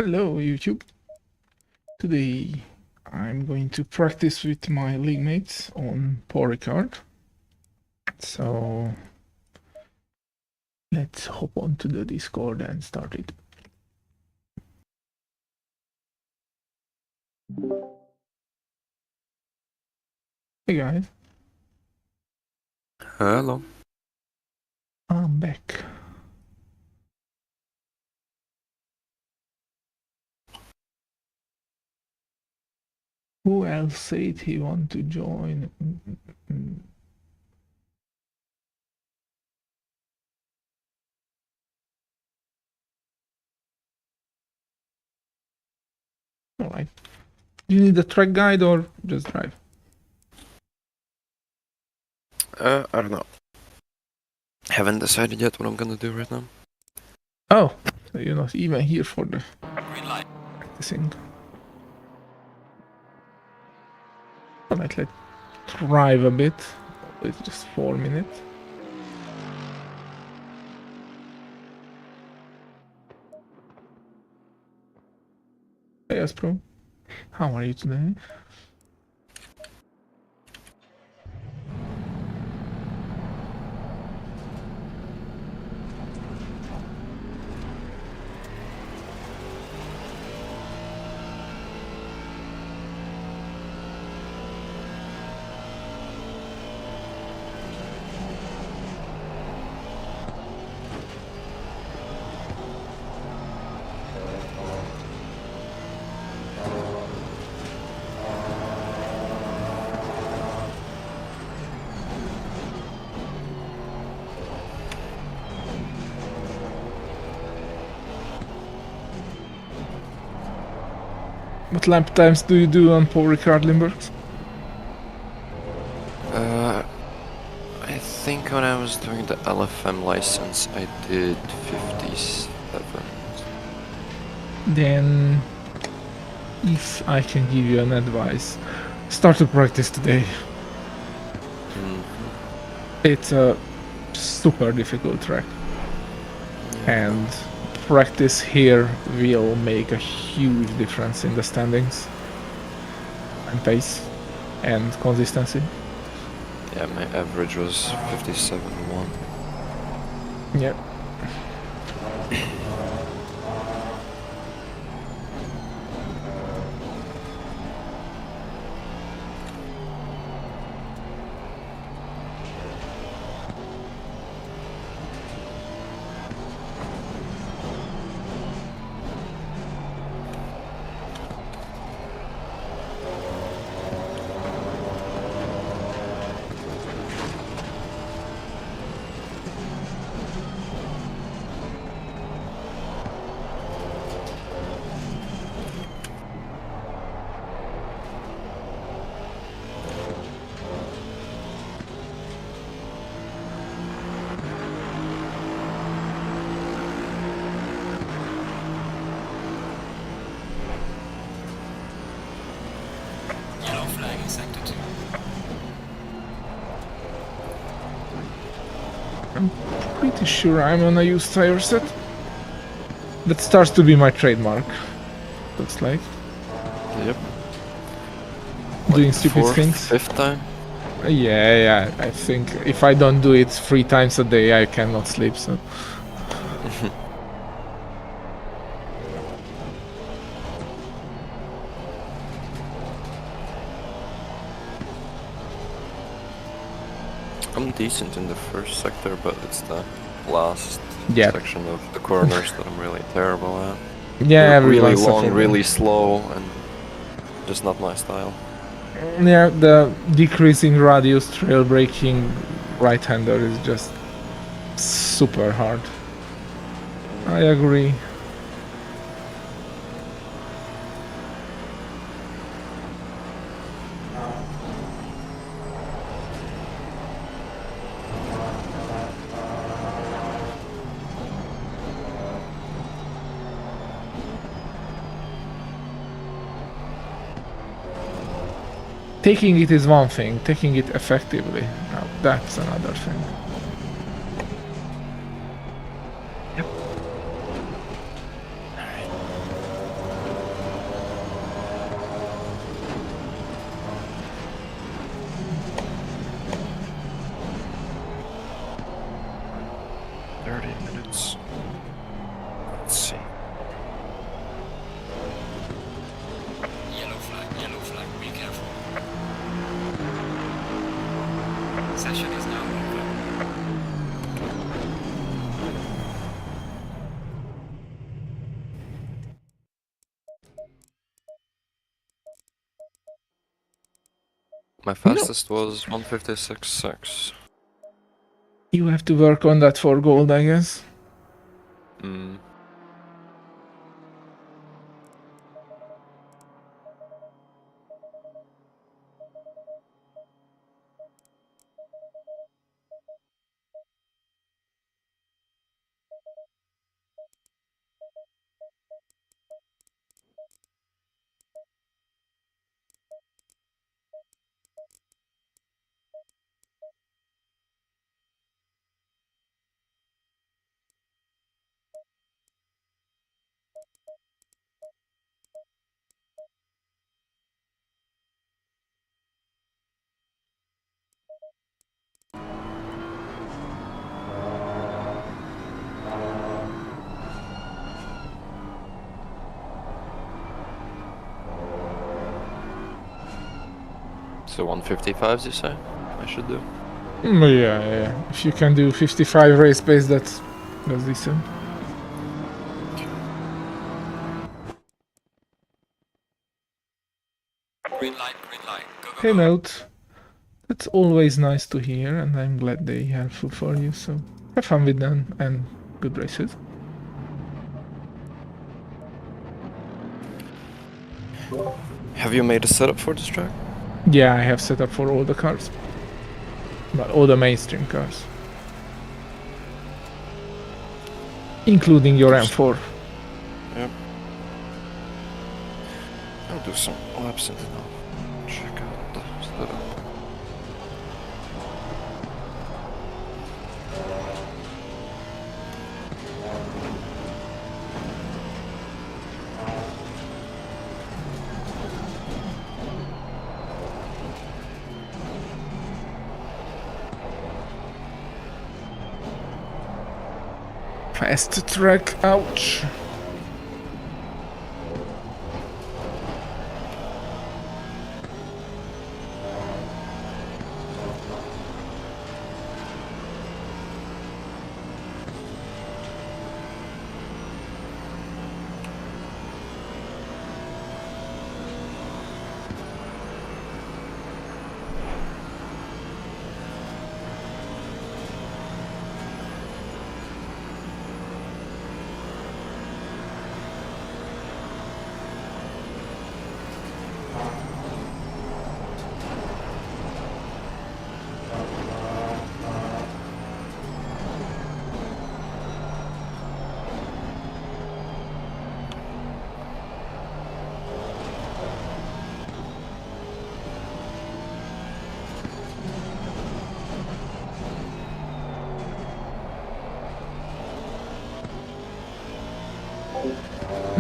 Hello YouTube. Today I'm going to practice with my league mates on Ricard. So let's hop onto the Discord and start it. Hey guys. Hello. I'm back. Who else said he want to join? Alright. Do you need a track guide or just drive? I don't know. Haven't decided yet what I'm gonna do right now. Oh, so you're not even here for the practicing. Alright, let's drive a bit. It's just 4 minutes. Yes, bro. How are you today? What lap times do you do on Paul Ricard Limburgs? I think when I was doing the LFM license, I did 57. Then, if I can give you an advice, start to practice today. It's a super difficult track, and practice here will make a huge difference in the standings and pace and consistency. Yeah, my average was 57.1. Yep. Yellow flag in sector 2. I'm pretty sure I'm on a used tire set. That starts to be my trademark. Looks like. Yep. Doing Like stupid fourth, things. fifth time? Yeah, I think if I don't do it 3 times a day, I cannot sleep, so... I'm decent in the first sector, but it's the last Yeah. section of the corners that I'm really terrible at. Yeah, They're really everyone's long, suffering. really slow, and just not my style. Yeah, the decreasing radius trail braking right-hander is just super hard. I agree. Taking it is one thing, taking it effectively, now that's another thing. My fastest was 156.6. You have to work on that for gold, I guess. Mm. So 155s, you say? I should do. Yeah. If you can do 55 race pace, that's decent. Green light, green light. Go, go, Hey, go. note. That's always nice to hear, and I'm glad they're helpful for you. So have fun with them and good races. Have you made a setup for this track? Yeah, I have set up for all the cars, but all the mainstream cars, including your M4. Yep. I'll do some laps and then I'll check out the setup. Fast track, ouch.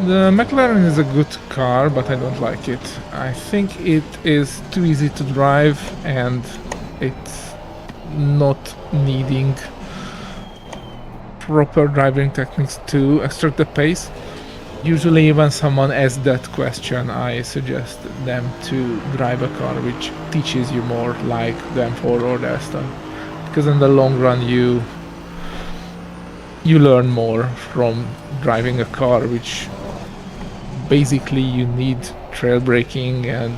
The McLaren is a good car, but I don't like it. I think it is too easy to drive and it's not needing proper driving techniques to extract the pace. Usually when someone asks that question, I suggest them to drive a car which teaches you more, like the M4 or the Aston. Because in the long run you learn more from driving a car which basically you need trail braking and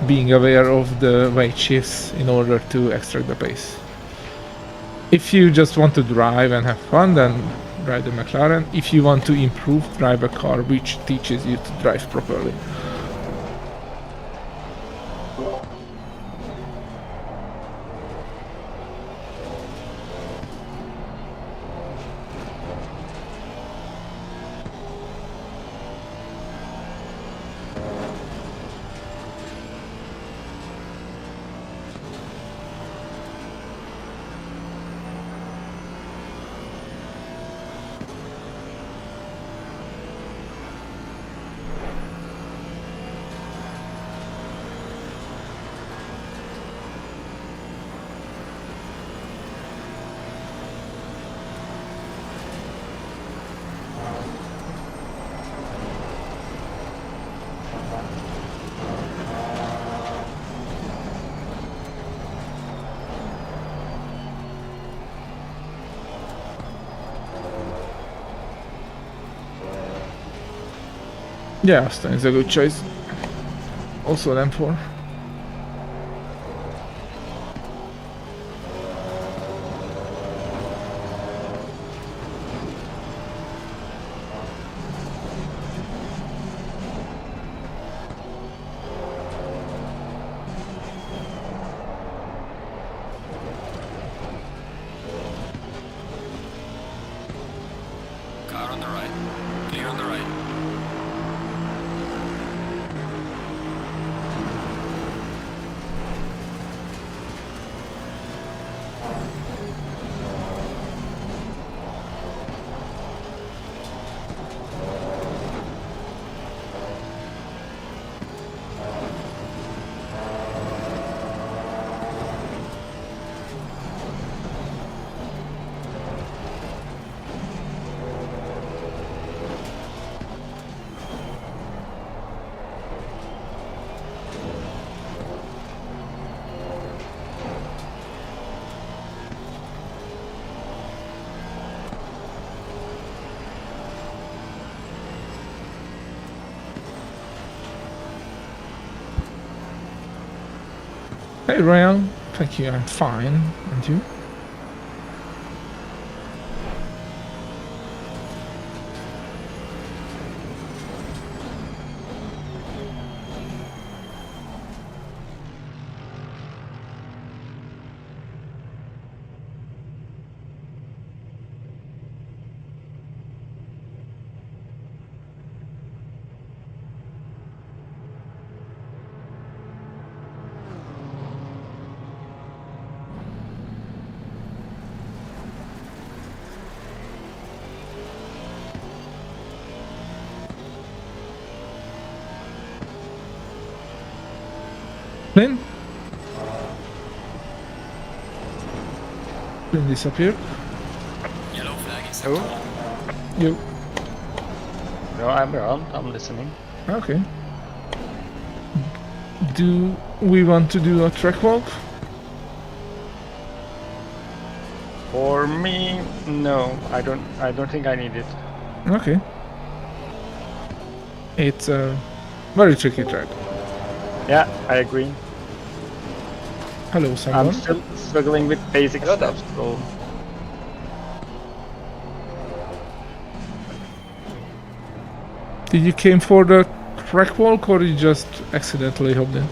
being aware of the weight shifts in order to extract the pace. If you just want to drive and have fun, then drive the McLaren. If you want to improve, drive a car which teaches you to drive properly. Yeah, Aston is a good choice. Also an M4. on the right. Clear on the right. Hey Ryan, thank you, I'm fine. And you? Flynn? Flynn disappeared. Yellow flag is Who? You. No, I'm around. I'm listening. Okay. Do we want to do a track walk? For me, no. I don't think I need it. Okay. It's a very tricky track. Yeah, I agree. Hello, someone. I'm still struggling with basic Hello there. stuff, so Did you came for the track walk or you just accidentally hopped in?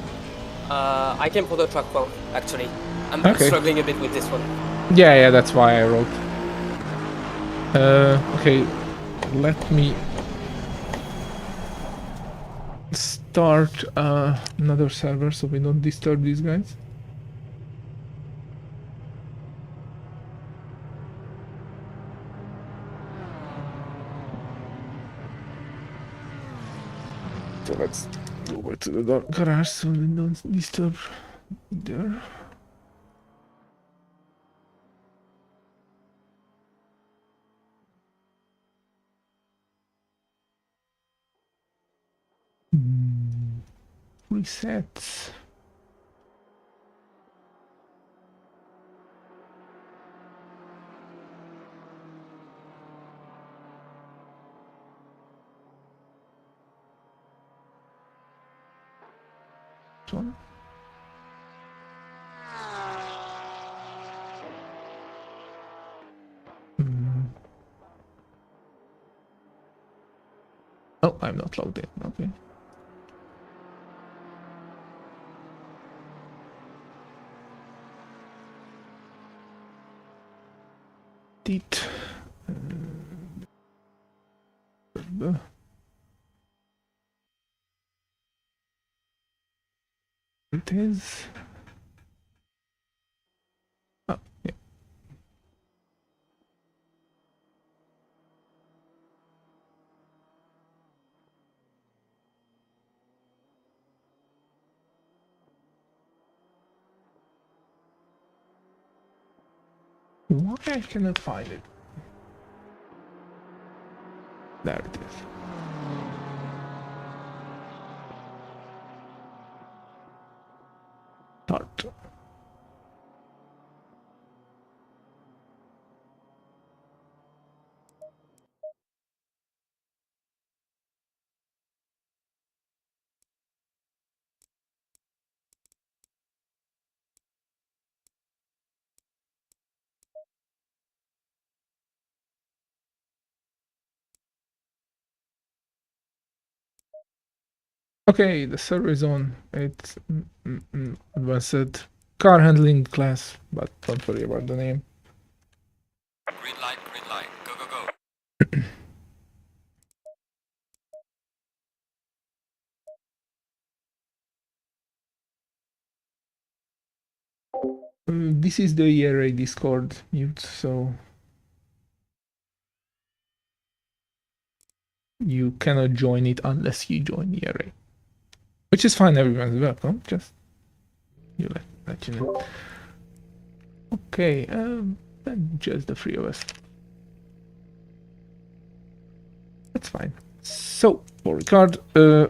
I came for the truck walk, actually. I'm Okay. struggling a bit with this one. Yeah, that's why I wrote. Okay, let me start another server so we don't disturb these guys. So let's go over to the garage so we don't disturb there. Resets. This one. Oh, I'm not logged in. Okay. It. It is. Oh, yeah. Why I cannot find it? There it is. Start. Okay, the server is on. It's advanced car handling class, but don't worry about the name. green light, green light. Go, go, go. This is the ERA Discord mute, so you cannot join it unless you join ERA. Which is fine, everyone's welcome, just let you know. Okay, then just the three of us. That's fine. So, for Ricard, the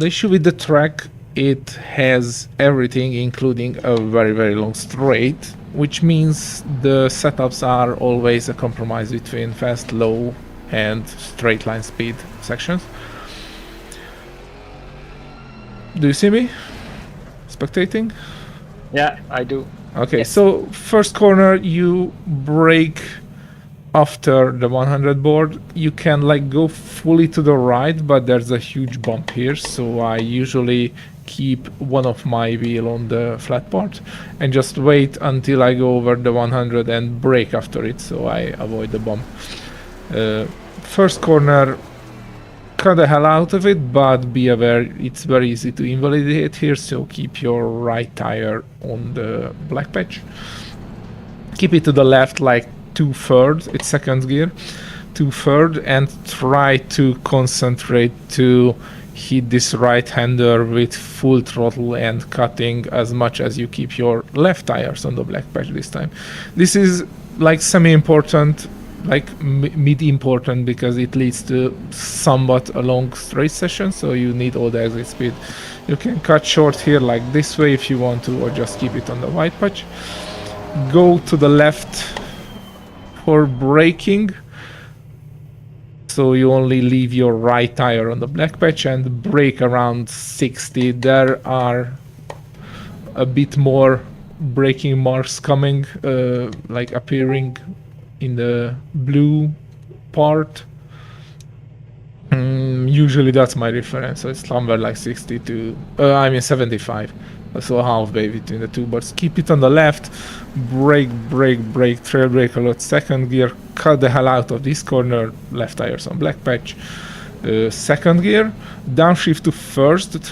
issue with the track, it has everything, including a very, very long straight, which means the setups are always a compromise between fast, low, and straight line speed sections. Do you see me spectating? Yeah, I do. Okay, Yes. so first corner, you brake after the 100 board. You can like go fully to the right, but there's a huge bump here, so I usually keep one of my wheel on the flat part and just wait until I go over the 100 and brake after it, so I avoid the bump. First corner, cut the hell out of it, but be aware it's very easy to invalidate here, so keep your right tire on the black patch. Keep it to the left like 2/3, it's second gear, 2/3, and try to concentrate to hit this right-hander with full throttle and cutting as much as you keep your left tires on the black patch this time. This is like semi-important, like mid-important, because it leads to somewhat a long straight session, so you need all the exit speed. You can cut short here like this way if you want to, or just keep it on the white patch. Go to the left for braking, so you only leave your right tire on the black patch and brake around 60. There are a bit more braking marks coming, like appearing in the blue part. Usually that's my reference, so it's somewhere like 60 to 75, so halfway between the two. But keep it on the left, brake, trail brake a lot, second gear, cut the hell out of this corner, left tires on black patch. Second gear, downshift to first.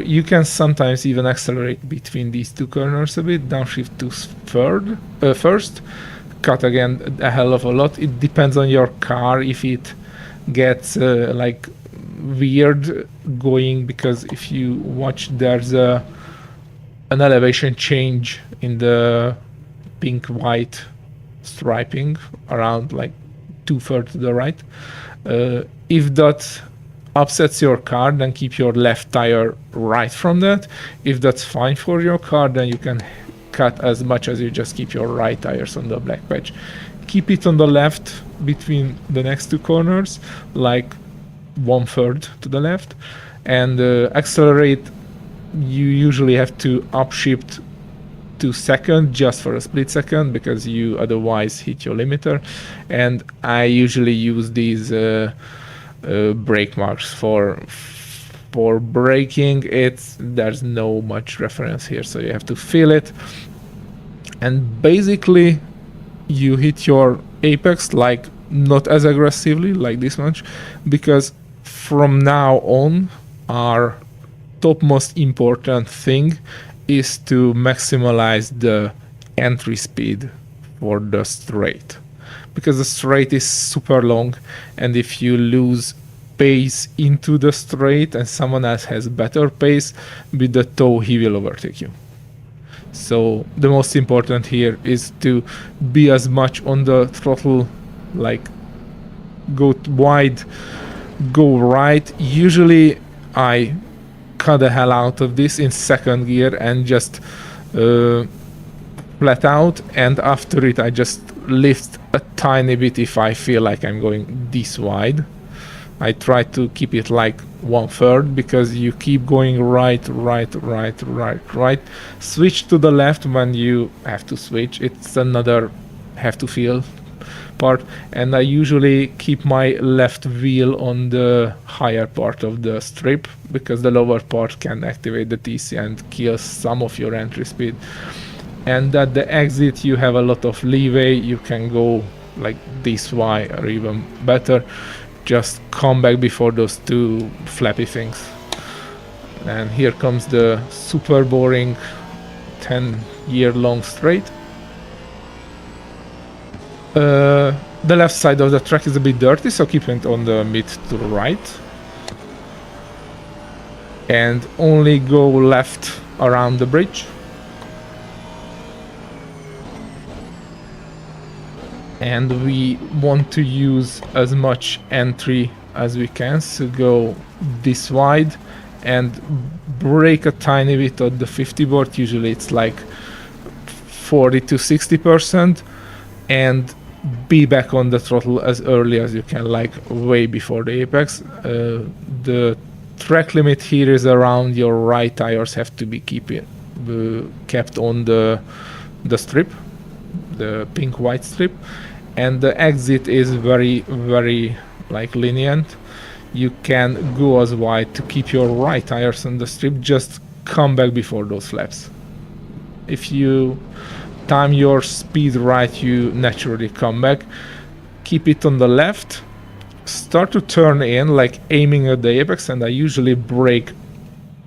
You can sometimes even accelerate between these two corners a bit. Downshift to first. Cut again a hell of a lot. It depends on your car if it gets like weird going, because if you watch, there's an elevation change in the pink white striping around like 2/3 to the right. If that upsets your car, then keep your left tire right from that. If that's fine for your car, then you can cut as much as you just keep your right tires on the black patch. Keep it on the left between the next two corners, like 1/3 to the left, and accelerate. You usually have to upshift to second just for a split second, because you otherwise hit your limiter. And I usually use these brake marks for braking. There's no much reference here, so you have to feel it. And basically you hit your apex, like not as aggressively like this much, because from now on our topmost important thing is to maximize the entry speed for the straight, because the straight is super long, and if you lose pace into the straight and someone else has better pace with the toe, he will overtake you. So the most important here is to be as much on the throttle, like go wide, go right. Usually I cut the hell out of this in second gear and just flat out, and after it I just lift a tiny bit if I feel like I'm going this wide. I try to keep it like 1/3, because you keep going right. Switch to the left when you have to switch. It's another have to feel part. And I usually keep my left wheel on the higher part of the strip, because the lower part can activate the TC and kill some of your entry speed. And at the exit you have a lot of leeway. You can go like this way or even better. Just come back before those two flappy things. And here comes the super boring 10-year-long straight. The left side of the track is a bit dirty, so keep it on the mid to right. And only go left around the bridge. And we want to use as much entry as we can, so go this wide and brake a tiny bit on the 50 board. Usually it's like 40 to 60%, and be back on the throttle as early as you can, like way before the apex. The track limit here is around your right tires have to be kept on the strip, the pink white strip, and the exit is very, very like lenient. You can go as wide to keep your right tires on the strip. Just come back before those flaps. If you time your speed right, you naturally come back. Keep it on the left. Start to turn in, like aiming at the apex, and I usually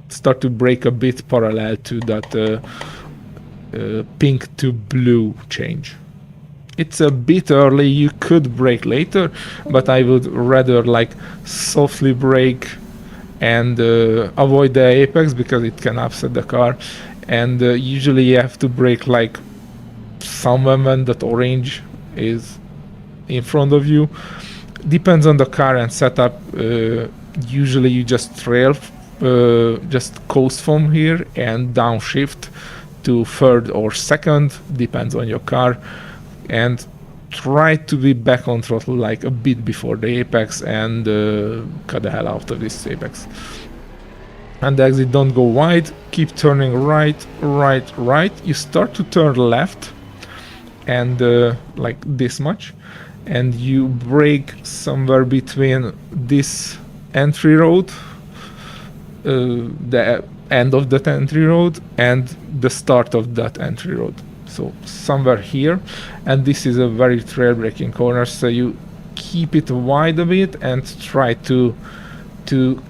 start to brake a bit parallel to that pink to blue change. It's a bit early, you could brake later, but I would rather like softly brake and avoid the apex because it can upset the car. And usually you have to brake like somewhere when that orange is in front of you. Depends on the car and setup. Usually you just just coast from here and downshift to third or second, depends on your car, and try to be back on throttle like a bit before the apex and cut the hell out of this apex. And the exit, don't go wide, keep turning right, right, right. You start to turn left and like this much, and you brake somewhere between this entry road, the end of that entry road, and the start of that entry road. So somewhere here, and this is a very trail braking corner, so you keep it wide a bit and try to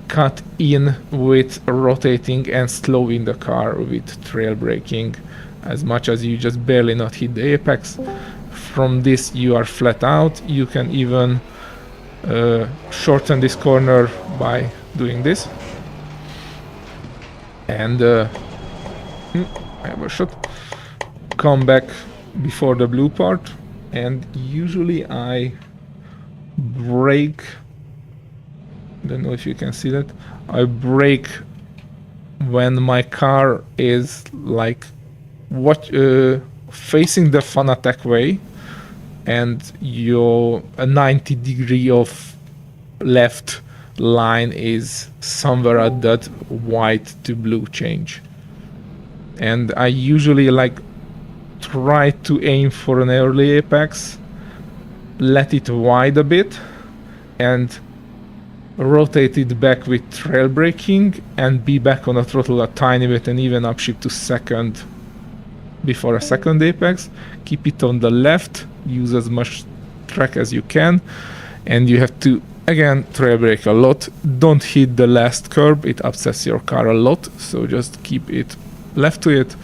cut in with rotating and slowing the car with trail braking as much as you just barely not hit the apex. From this you are flat out. You can even shorten this corner by doing this. And I overshot. Come back before the blue part, and usually I brake. Don't know if you can see that. I brake when my car is like facing the fun attack way, and a 90 degree of left line is somewhere at that white to blue change. And I usually like try to aim for an early apex, let it wide a bit, and rotate it back with trail braking and be back on the throttle a tiny bit and even upshift to second before a second apex. Keep it on the left, use as much track as you can, and you have to again trail brake a lot. Don't hit the last curb, it upsets your car a lot, so just keep it left to it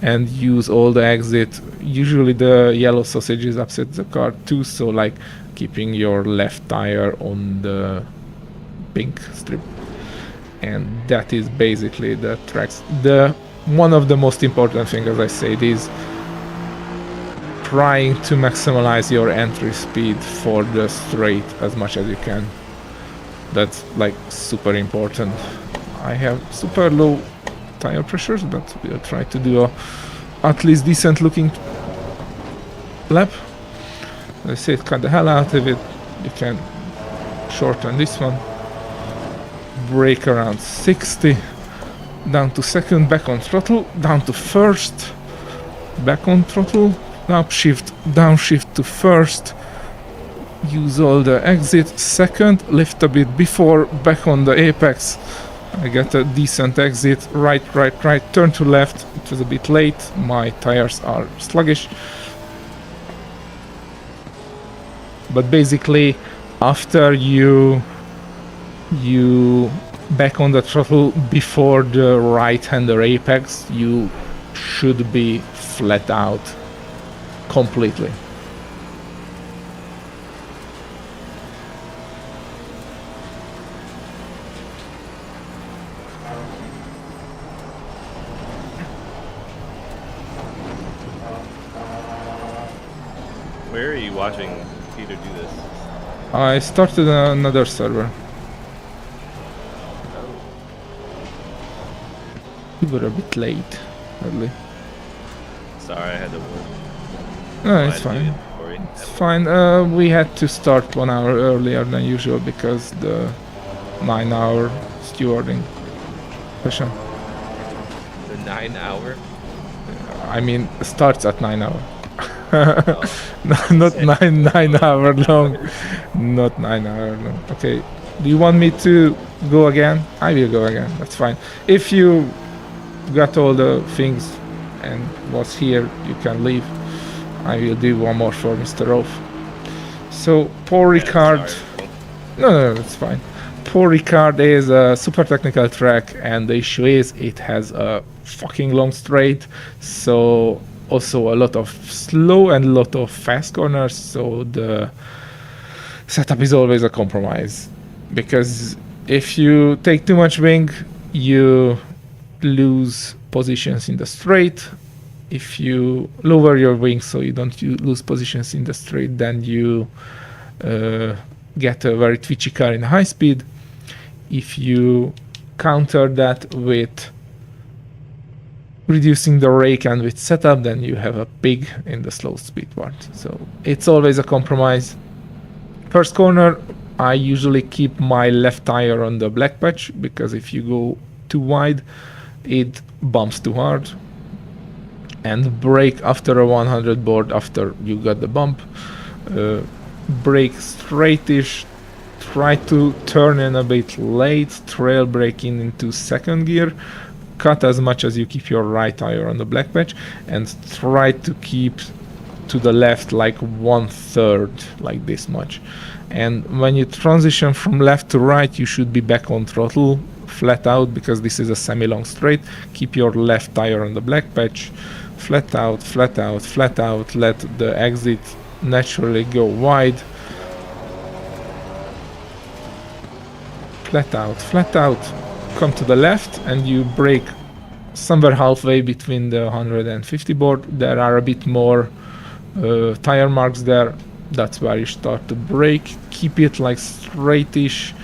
and use all the exit. Usually the yellow sausages upset the car too, so like keeping your left tire on the pink strip. And that is basically the tracks. One of the most important things, as I said, is trying to maximize your entry speed for the straight as much as you can. That's like super important. I have super low tire pressures, but we'll try to do at least decent looking lap. As I said, cut the hell out of it. You can shorten this one, brake around 60, down to second, back on throttle, down to first, back on throttle, upshift, downshift to first, use all the exit, second, lift a bit before, back on the apex. I got a decent exit, right, turn to left. It was a bit late, my tires are sluggish. But basically, after you back on the throttle before the right-hander apex, you should be flat out completely. Where are you watching Peter do this? I started another server. We were a bit late, early. Sorry, I had to work. No, it's fine. It's fine. We had to start 1 hour earlier than usual because the 9-hour stewarding session. The 9 hour? I mean, starts at 9 hour. Not 9 hour long. Not 9 hour long. Okay. Do you want me to go again? I will go again. That's fine. If you got all the things and what's here, you can leave. I will do one more for Mr. Rolf. So, poor Ricard. No, it's fine. Poor Ricard is a super technical track, and the issue is it has a fucking long straight. So, also a lot of slow and a lot of fast corners. So, the setup is always a compromise. Because if you take too much wing, you lose positions in the straight. If you lower your wing so you don't lose positions in the straight, then you get a very twitchy car in high speed. If you counter that with reducing the rake and with setup, then you have a pig in the slow speed part. So it's always a compromise. First corner, I usually keep my left tire on the black patch, because if you go too wide, it bumps too hard. And brake after a 100 board after you got the bump. Brake straightish, try to turn in a bit late, trail braking into second gear, cut as much as you keep your right tire on the black patch, and try to keep to the left like 1/3, like this much. And when you transition from left to right, you should be back on throttle, flat out, because this is a semi-long straight. Keep your left tire on the black patch, flat out, flat out, flat out, let the exit naturally go wide. Flat out, come to the left, and you brake somewhere halfway between the 150 board. There are a bit more tire marks there. That's where you start to brake. Keep it like straightish,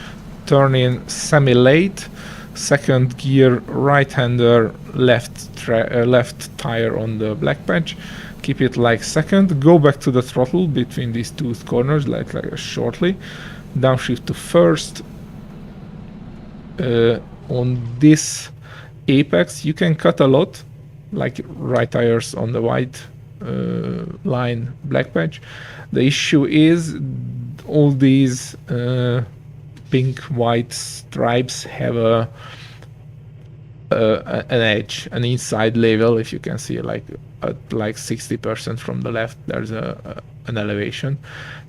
turn in semi-late, second gear, right-hander, left tire on the black patch. Keep it like second. Go back to the throttle between these two corners, like shortly. Downshift to first. On this apex, you can cut a lot, like right tires on the white line black patch. The issue is all these pink white stripes have an edge, an inside level. If you can see, like at like 60% from the left, there's an elevation.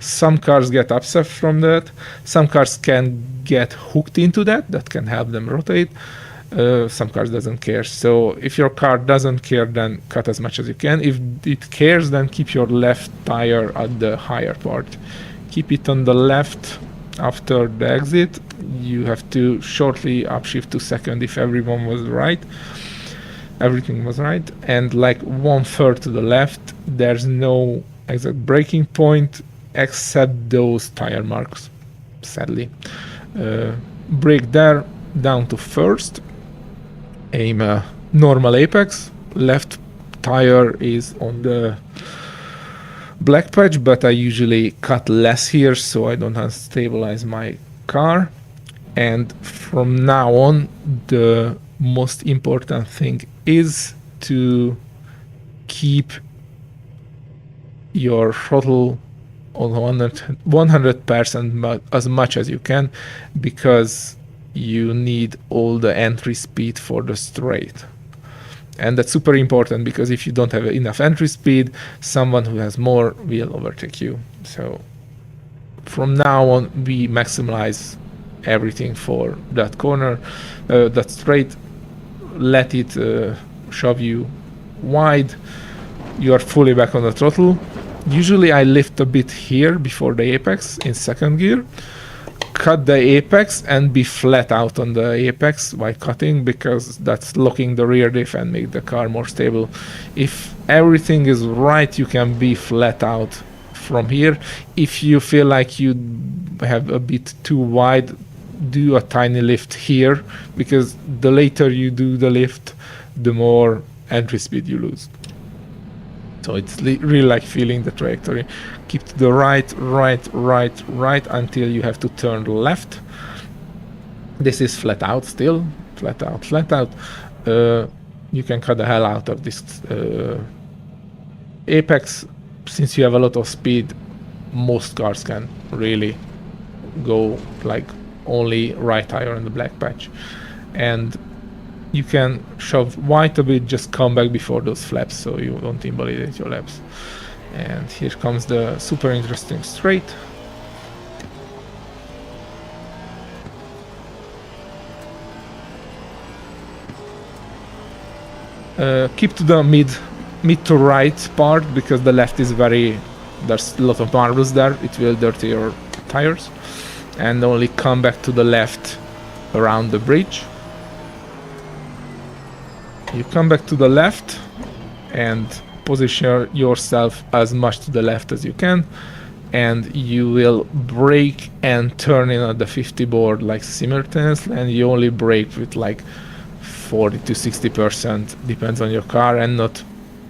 Some cars get upset from that. Some cars can get hooked into that can help them rotate. Some cars doesn't care. So if your car doesn't care, then cut as much as you can. If it cares, then keep your left tire at the higher part. Keep it on the left after the exit. You have to shortly upshift to second if everything was right. And like 1/3 to the left, there's no exact braking point except those tire marks, sadly. Brake there, down to first. Aim a normal apex. Left tire is on the black patch, but I usually cut less here so I don't stabilize my car. And from now on, the most important thing is to keep your throttle on 100% as much as you can, because you need all the entry speed for the straight. And that's super important, because if you don't have enough entry speed, someone who has more will overtake you. So from now on, we maximize everything for that corner, that straight. Let it shove you wide, you are fully back on the throttle. Usually I lift a bit here before the apex in second gear, cut the apex and be flat out on the apex while cutting, because that's locking the rear diff and make the car more stable. If everything is right, you can be flat out from here. If you feel like you have a bit too wide, do a tiny lift here, because the later you do the lift, the more entry speed you lose. So it's really like feeling the trajectory. Keep to the right until you have to turn left. This is flat out still, flat out. You can cut the hell out of this apex. Since you have a lot of speed, most cars can really go like only right tire on the black patch. And you can shove wide a bit, just come back before those flaps so you don't invalidate your laps. And here comes the super interesting straight. Keep to the mid to right part, because the left is there's a lot of marbles there, it will dirty your tires. And only come back to the left around the bridge. You come back to the left and position yourself as much to the left as you can, and you will brake and turn in at the 50 board like simultaneously, and you only brake with like 40 to 60%, depends on your car, and not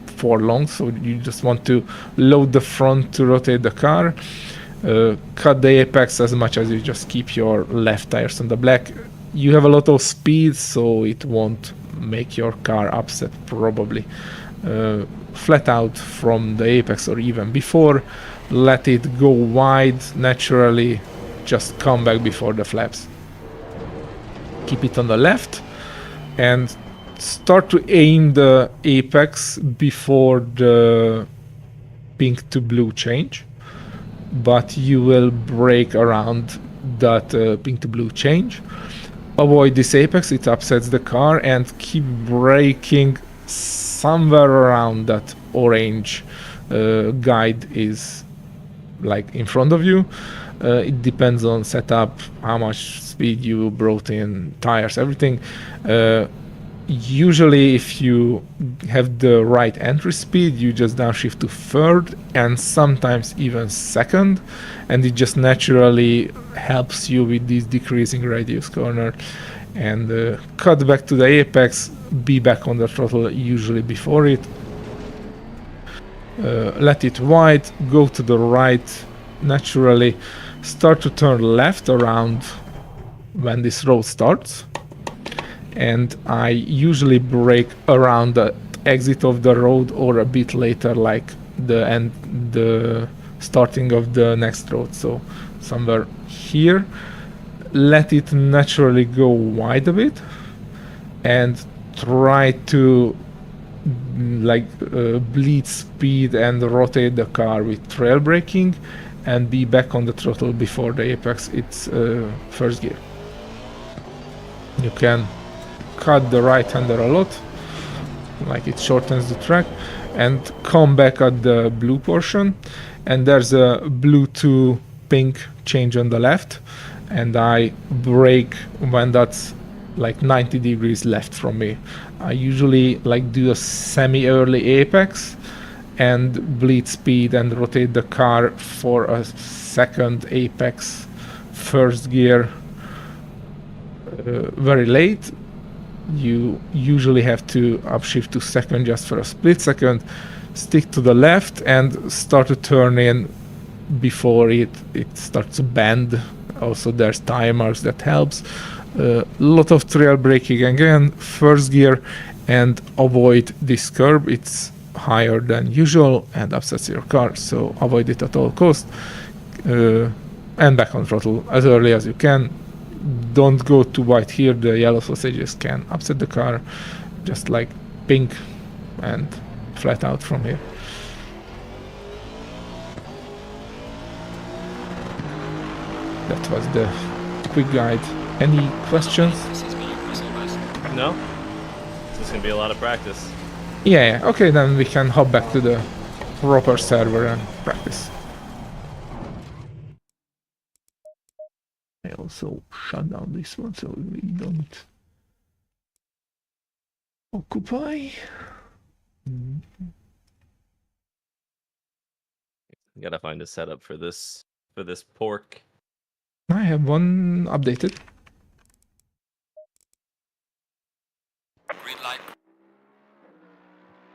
for long. So you just want to load the front to rotate the car, cut the apex as much as you just keep your left tires on the black. You have a lot of speed, so it won't make your car upset probably. Flat out from the apex or even before, let it go wide naturally, just come back before the flaps. Keep it on the left and start to aim the apex before the pink to blue change, but you will brake around that pink to blue change. Avoid this apex, it upsets the car, and keep braking somewhere around that orange guide is like in front of you. It depends on setup, how much speed you brought in, tires, everything. Usually if you have the right entry speed, you just downshift to third and sometimes even second, and it just naturally helps you with this decreasing radius corner. And cut back to the apex, be back on the throttle usually before it. Let it wide, go to the right naturally, start to turn left around when this road starts. And I usually brake around the exit of the road or a bit later, like the starting of the next road, so somewhere here. Let it naturally go wide a bit and try to bleed speed and rotate the car with trail braking and be back on the throttle before the apex. It's first gear. You can cut the right hander a lot, like it shortens the track, and come back at the blue portion, and there's a blue to pink change on the left, and I brake when that's like 90 degrees left from me. I usually like do a semi-early apex and bleed speed and rotate the car for a second apex, first gear, very late. You usually have to upshift to second just for a split second, stick to the left and start to turn in before it starts to bend. Also there's tire marks that helps. Lot of trail braking again, first gear, and avoid this curb. It's higher than usual and upsets your car, so avoid it at all costs. And back on throttle as early as you can. Don't go too wide here, the yellow sausages can upset the car. Just like pink and flat out from here. That was the quick guide. Any questions? This has been impressive, guys. No? This is gonna be a lot of practice. Yeah, okay, then we can hop back to the proper server and practice. I also shut down this one so we don't occupy. Gotta find a setup for this pork. I have one updated. Green light.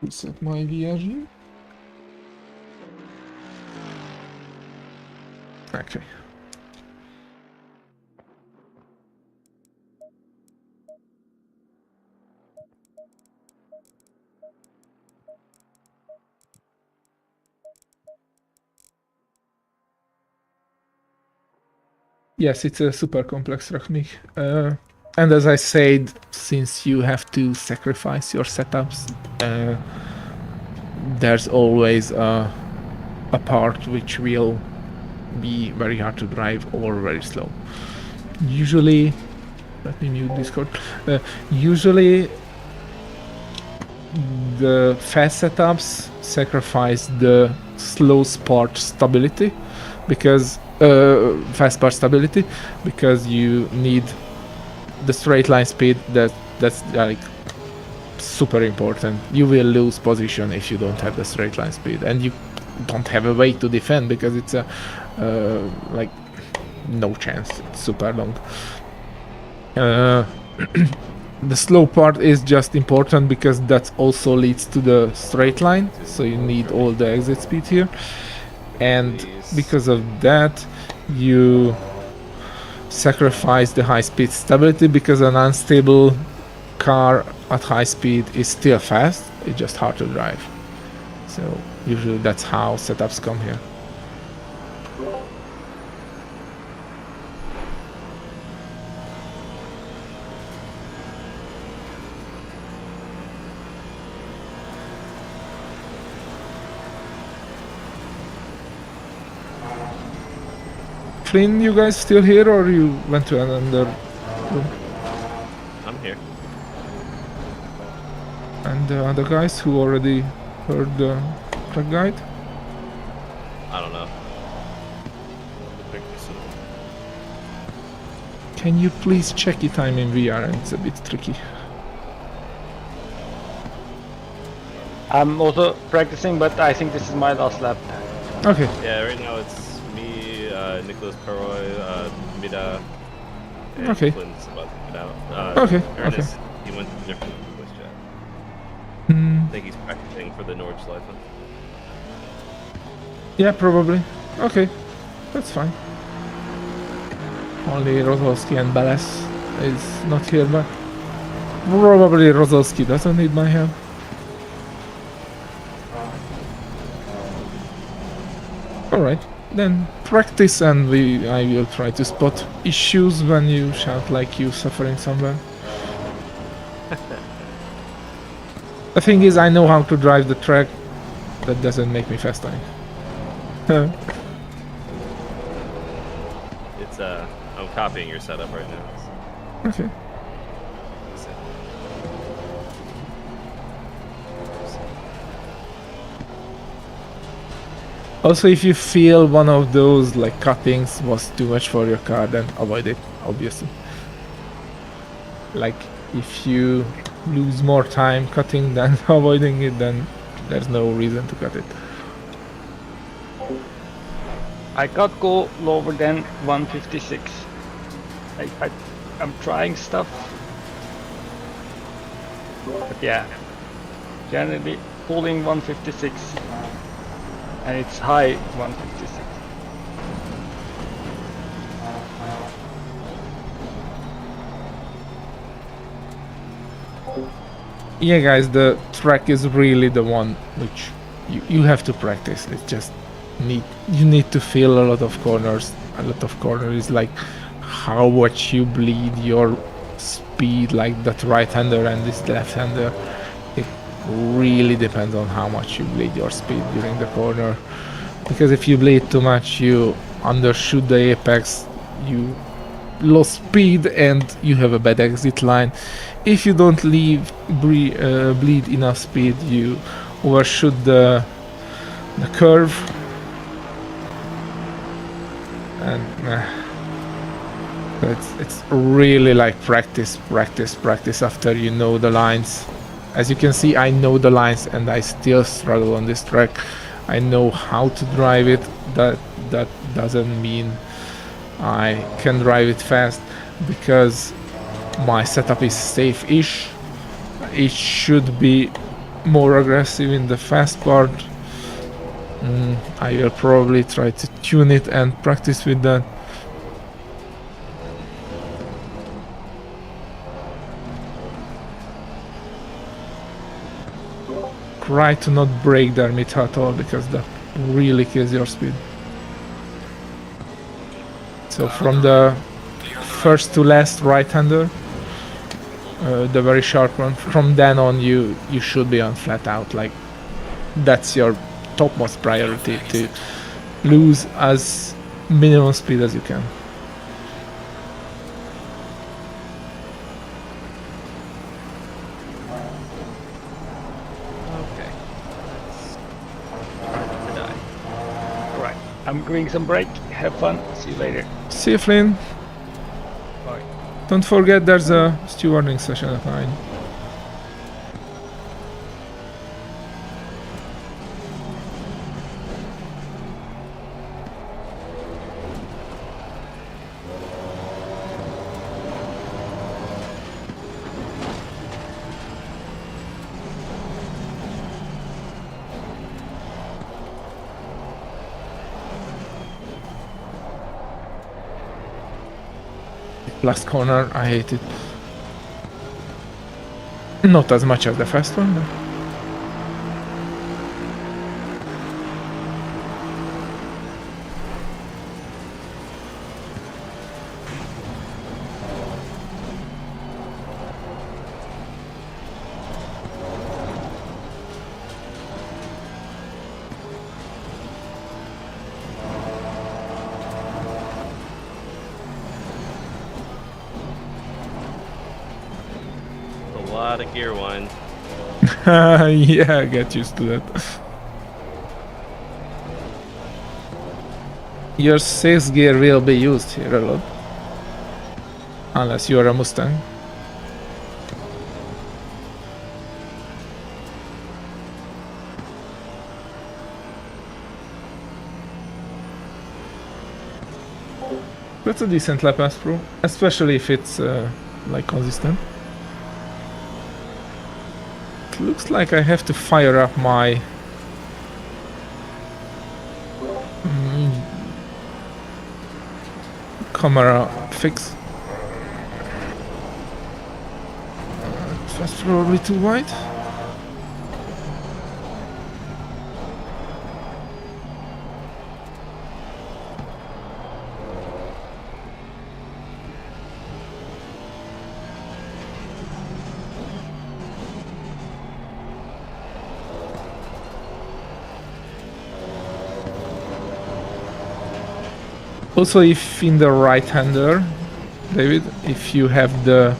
Reset my VR view. Okay. Yes, it's a super complex technique. And as I said, since you have to sacrifice your setups, there's always a part which will be very hard to drive or very slow. Usually, let me mute Discord. Usually, the fast setups sacrifice the slow part stability because fast part stability because you need the straight line speed. That's like super important. You will lose position if you don't have the straight line speed, and you don't have a way to defend because it's a like no chance. It's super long. The slow part is just important because that also leads to the straight line, so you need all the exit speed here, and because of that you sacrifice the high speed stability because an unstable car at high speed is still fast, it's just hard to drive. So usually that's how setups come here. Flynn, you guys still here or you went to another room? I'm here. And the other guys who already heard the track guide? I don't know. Can you please check it? I'm in VR and it's a bit tricky. I'm also practicing, but I think this is my last lap. Okay. Yeah, right now it's me, Nicholas Peroy, Mida, and Okay. Flynn's about to get out. Okay, Ernest, he went to a different voice chat. Hmm. I think he's practicing for the Nordschleife. Yeah, probably. Okay, that's fine. Only Rozolski and Balas is not here, but probably Rozolski doesn't need my help. Alright, then practice and I will try to spot issues when you shout like you suffering somewhere. The thing is, I know how to drive the track. That doesn't make me fast time. It's I'm copying your setup right now. Okay. Also, if you feel one of those like cuttings was too much for your car, then avoid it, obviously. Like, if you lose more time cutting than avoiding it, then there's no reason to cut it. I can't go lower than 156. I'm trying stuff. But yeah, generally pulling 156. And it's high 156. Yeah, guys, the track is really the one which you have to practice. It's just you need to feel a lot of corners. A lot of corners is like how much you bleed your speed, like that right-hander and this left-hander. It really depends on how much you bleed your speed during the corner. Because if you bleed too much, you undershoot the apex. You lost speed and you have a bad exit line. If you don't bleed enough speed, you overshoot the curve, and it's really like practice after you know the lines. As you can see, I know the lines and I still struggle on this track. I know how to drive it. That doesn't mean I can drive it fast, because my setup is safe-ish. It should be more aggressive in the fast part. I will probably try to tune it and practice with that. Try to not brake there at all, because that really kills your speed. So from the first to last right-hander, the very sharp one, from then on you should be on flat out. Like, that's your topmost priority, to lose as minimum speed as you can. Okay. Alright, I'm doing some break. Have fun. See you later. See you, Flynn. Bye. Don't forget there's a stewarding session at 9. Last corner, I hate it. Not as much as the first one, but... A lot of gear wine. yeah, get used to that. Your 6th gear will be used here a lot. Unless you are a Mustang. That's a decent lap pass through, especially if it's like consistent. It looks like I have to fire up my camera fix. That's probably too wide. Also, if in the right-hander, David, if you have the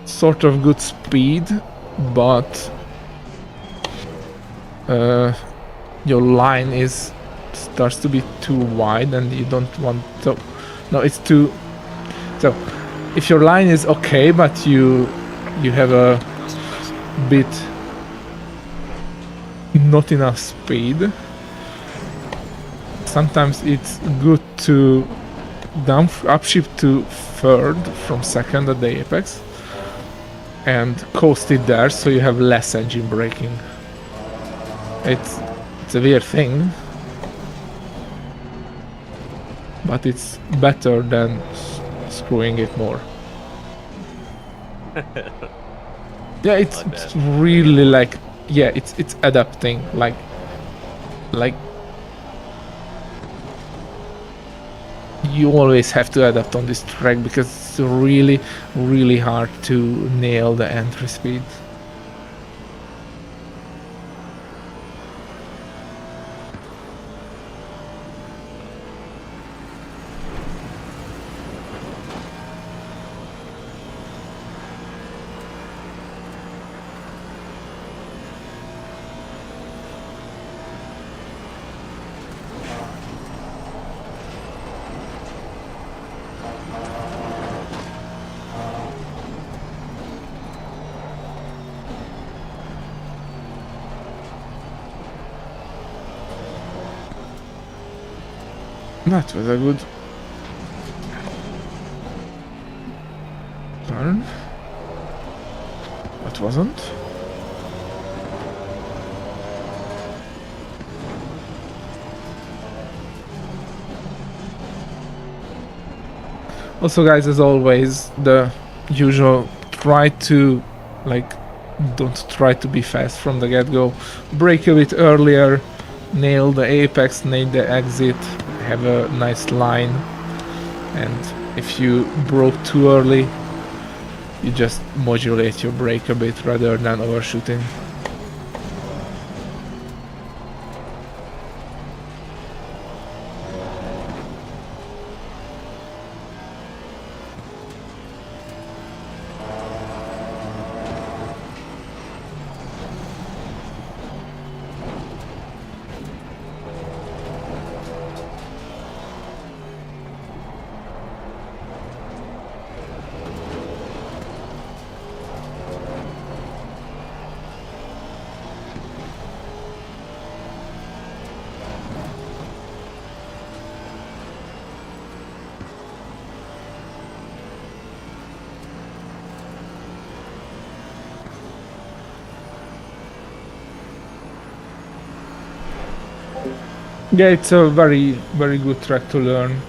sort of good speed, but your line starts to be too wide and you don't want to... No, it's too... So, if your line is okay, but you have a bit not enough speed, sometimes it's good to upshift to 3rd from 2nd at the apex and coast it there, so you have less engine braking. It's a weird thing, but it's better than screwing it more. Yeah, it's really like, yeah, it's adapting, like you always have to adapt on this track, because it's really hard to nail the entry speed. That was a good turn. That wasn't. Also, guys, as always, the usual, try to, like, don't try to be fast from the get-go. Brake a bit earlier, nail the apex, nail the exit, have a nice line. And if you broke too early, you just modulate your brake a bit rather than overshooting. Yeah, it's a very, very good track to learn.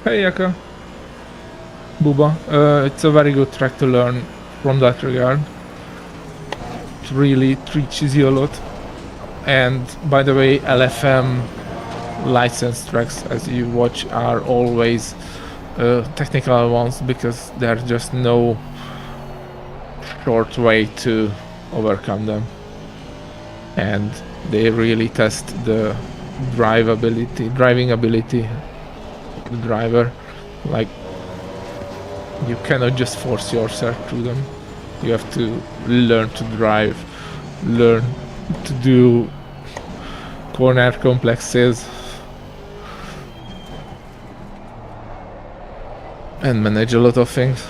Hey, Yaka. Buba. It's a very good track to learn from that regard. It really teaches you a lot. And by the way, LFM licensed tracks, as you watch, are always technical ones because there's just no short way to overcome them. And they really test the driving ability of the driver. Like, you cannot just force yourself through them. You have to learn to drive, learn to do corner complexes, and manage a lot of things.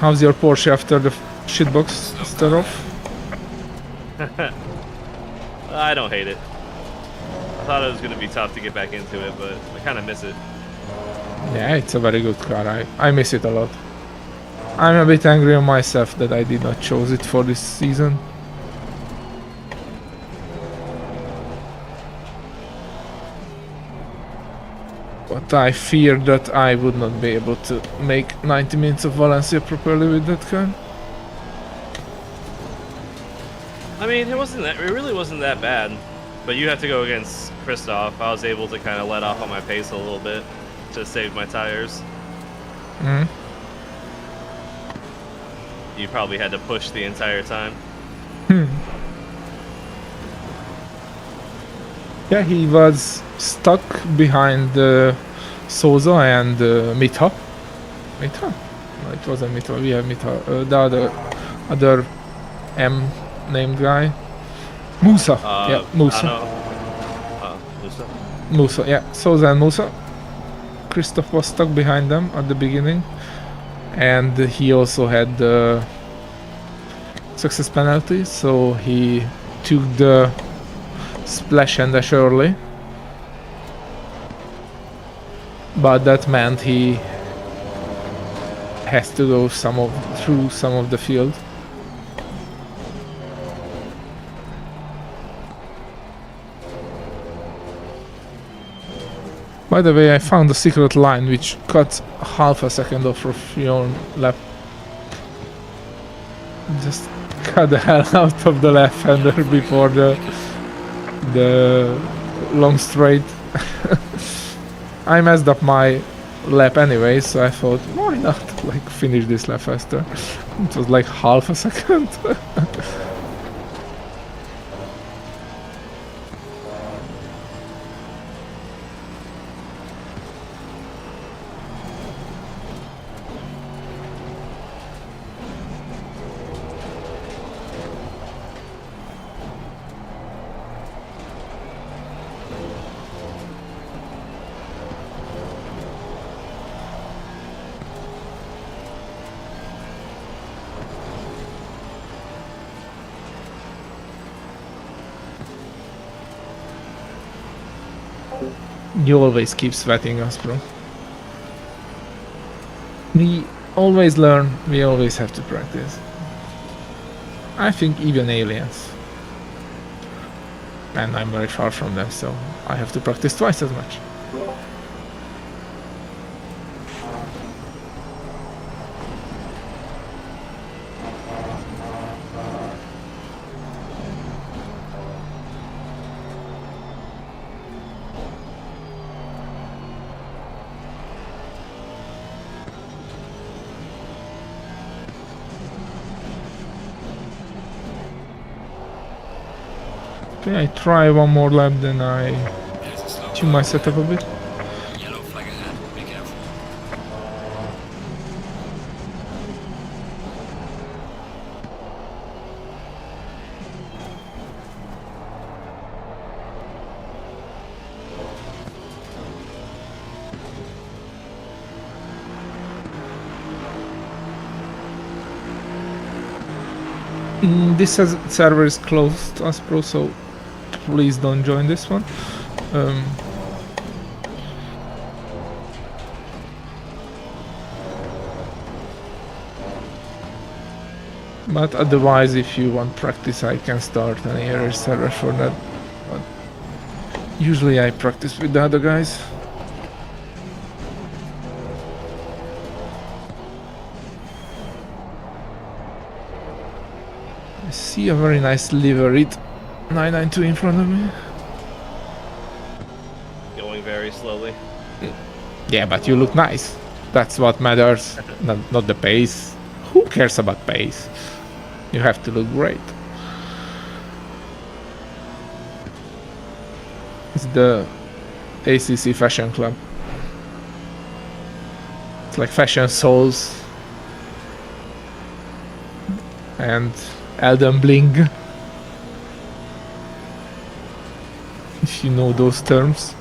How's your Porsche after the shitbox start off? I don't hate it. I thought it was going to be tough to get back into it, but I kind of miss it. Yeah, it's a very good car. I miss it a lot. I'm a bit angry on myself that I did not choose it for this season. But I fear that I would not be able to make 90 minutes of Valencia properly with that car. I mean, it really wasn't that bad. But you have to go against Christoph. I was able to kind of let off on my pace a little bit to save my tires. Mm. You probably had to push the entire time. Yeah, he was stuck behind Souza and Mita. Mita? No, it wasn't Mita. We have Mita. The other M named guy. Musa. Yeah, Musa. Musa. Musa, yeah. Souza and Musa. Christoph was stuck behind them at the beginning. And he also had the success penalty, so he took the splash and dash early. But that meant he has to go through some of the field. By the way, I found a secret line which cuts half a second off of your lap. Just cut the hell out of the left-hander before the long straight. I messed up my lap anyway, so I thought, why not like finish this lap faster? It was like half a second. You always keep sweating us, bro. We always learn, we always have to practice. I think even aliens. And I'm very far from them, so I have to practice twice as much. Okay, I try one more lap, then I There's a slow tune my setup a bit. yellow flag ahead. Be careful. This server is closed to us, bro, so please don't join this one. But otherwise, if you want practice, I can start an area server for that. But usually I practice with the other guys. I see a very nice liveried 992 in front of me. Going very slowly. Yeah, but you look nice. That's what matters, not the pace. Who cares about pace? You have to look great. It's the ACC Fashion Club. It's like Fashion Souls and Elden Bling, if you know those terms.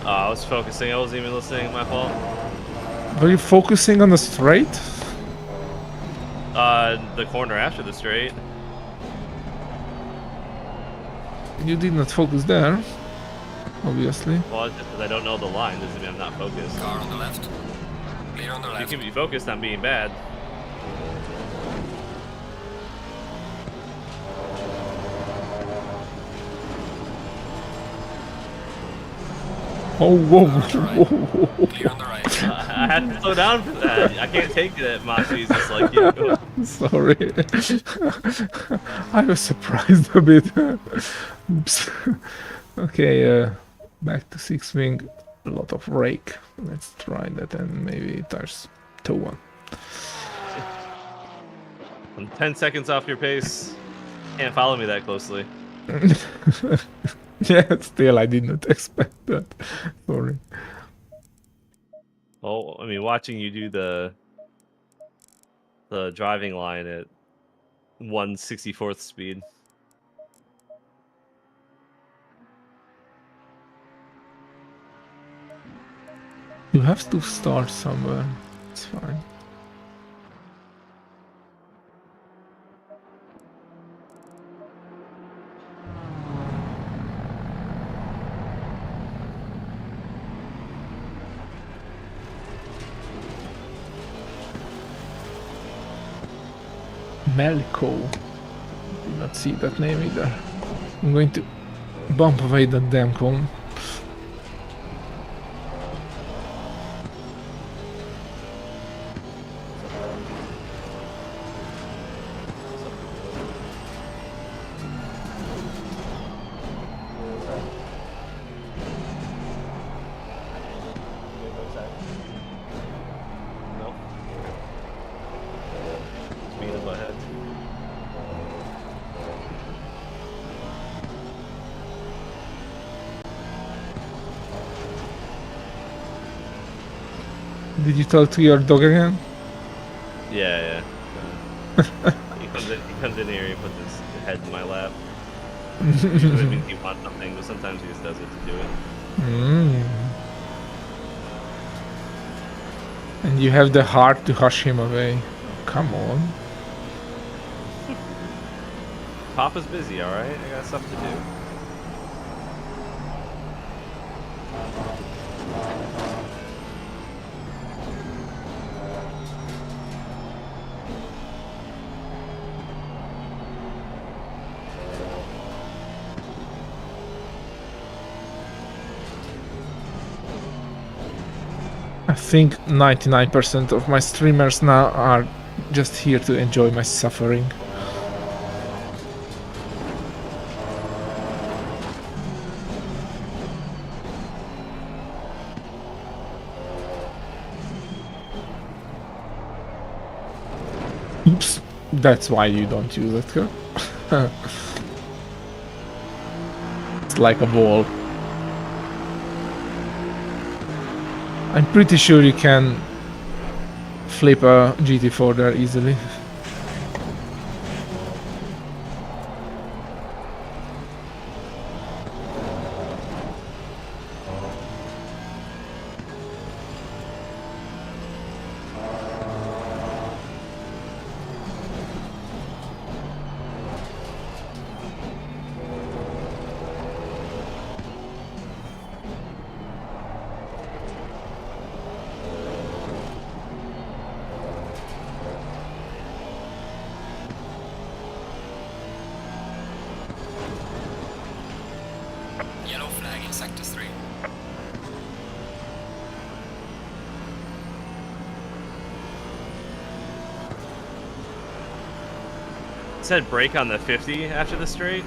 I was focusing, I wasn't even listening, my fault. Were you focusing on the straight? The corner after the straight. You did not focus there, obviously. Well, it's just because I don't know the line doesn't mean I'm not focused. Car on the left. Clear on the You left. can be focused on being bad. Oh, whoa, Right. whoa. Clear on the right. I had to slow down for that. I can't take it, Machi's just like you. Sorry. I was surprised a bit. Oops. Okay, back to 6 wing. A lot of rake. Let's try that and maybe tires toe one. I'm 10 seconds off your pace. Can't follow me that closely. Yeah, still I did not expect that. Sorry. Oh, I mean, watching you do the driving line at 1/64th speed. You have to start somewhere. It's fine. Melco. Did not see that name either. I'm going to bump away that damn cone. Nope. Speed up ahead. Did you talk to your dog again? Yeah. He comes in here, he puts his head in my lap. Usually it means he wants something, but sometimes he just does it to do it. And you have the heart to hush him away. Come on. Papa's busy, alright? I got stuff to do. I think 99% of my streamers now are just here to enjoy my suffering. Oops, that's why you don't use it, huh? It's like a ball. I'm pretty sure you can flip a GT4 there easily. Yellow flag in sector 3. Said brake on the 50 after the straight.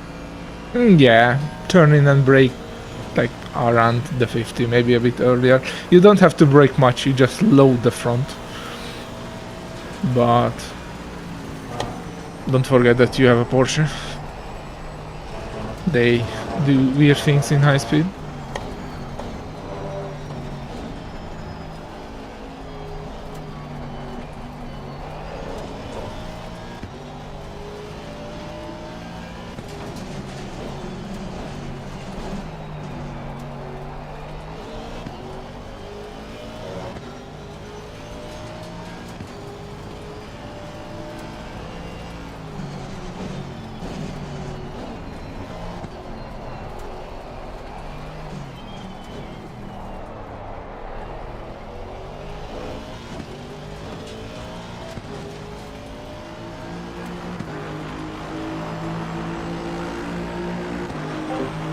Yeah, turn in and brake like around the 50, maybe a bit earlier. You don't have to brake much, you just load the front. But don't forget that you have a Porsche. They do weird things in high speed.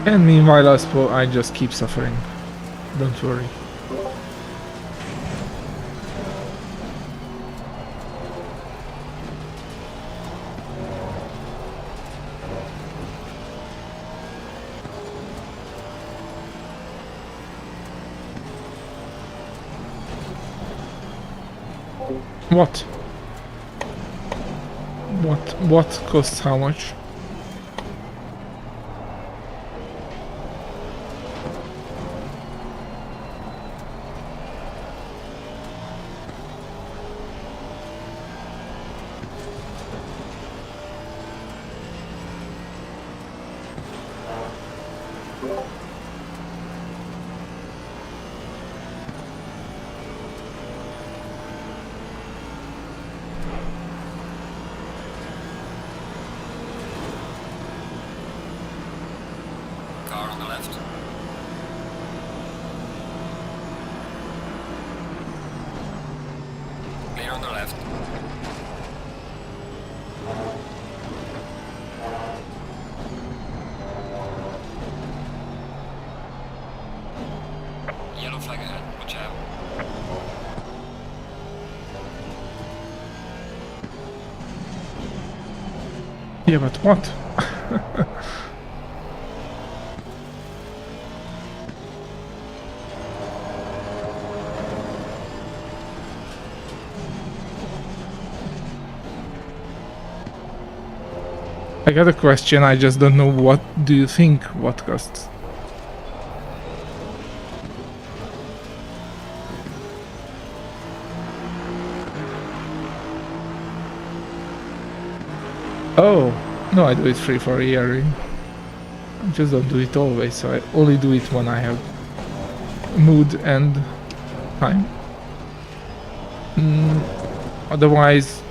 And meanwhile, I just keep suffering. Don't worry. What? What costs how much? Car on the left. Clear on the left. Yellow flag ahead. Watch out. Yeah, but what? I got a question, I just don't know what do you think what costs? Oh, no, I do it free for a year. I just don't do it always, so I only do it when I have mood and time. Otherwise,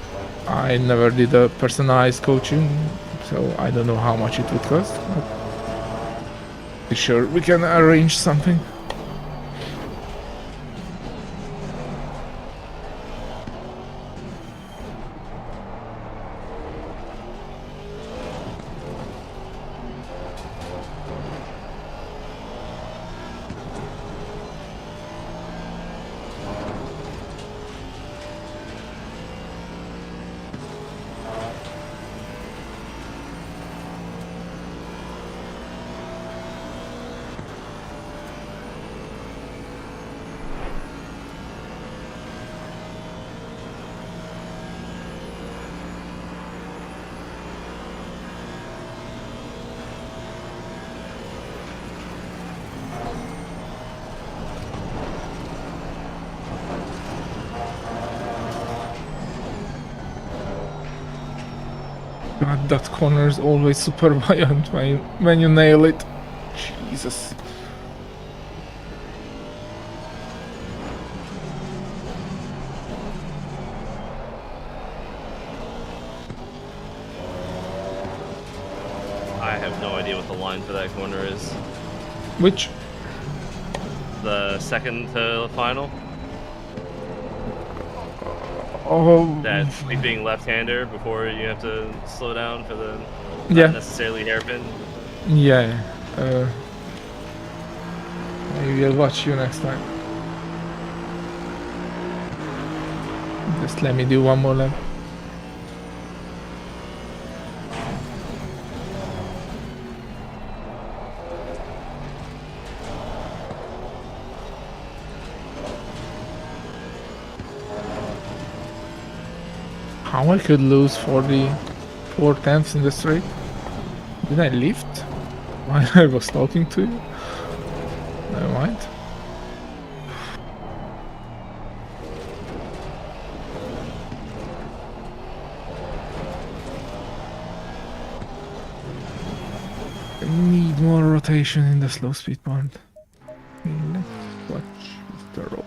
I never did a personalized coaching, so I don't know how much it would cost. But sure, we can arrange something. God, that corner is always super violent when you nail it. Jesus. I have no idea what the line for that corner is. Which? The second to final? Oh, That sweeping left-hander before you have to slow down for the yeah. not necessarily hairpin. Yeah. Maybe I'll watch you next time. Just let me do one more lap. How I could lose 4/10 in the straight? Did I lift while I was talking to you? Never mind. I need more rotation in the slow speed part. Let's watch the rope.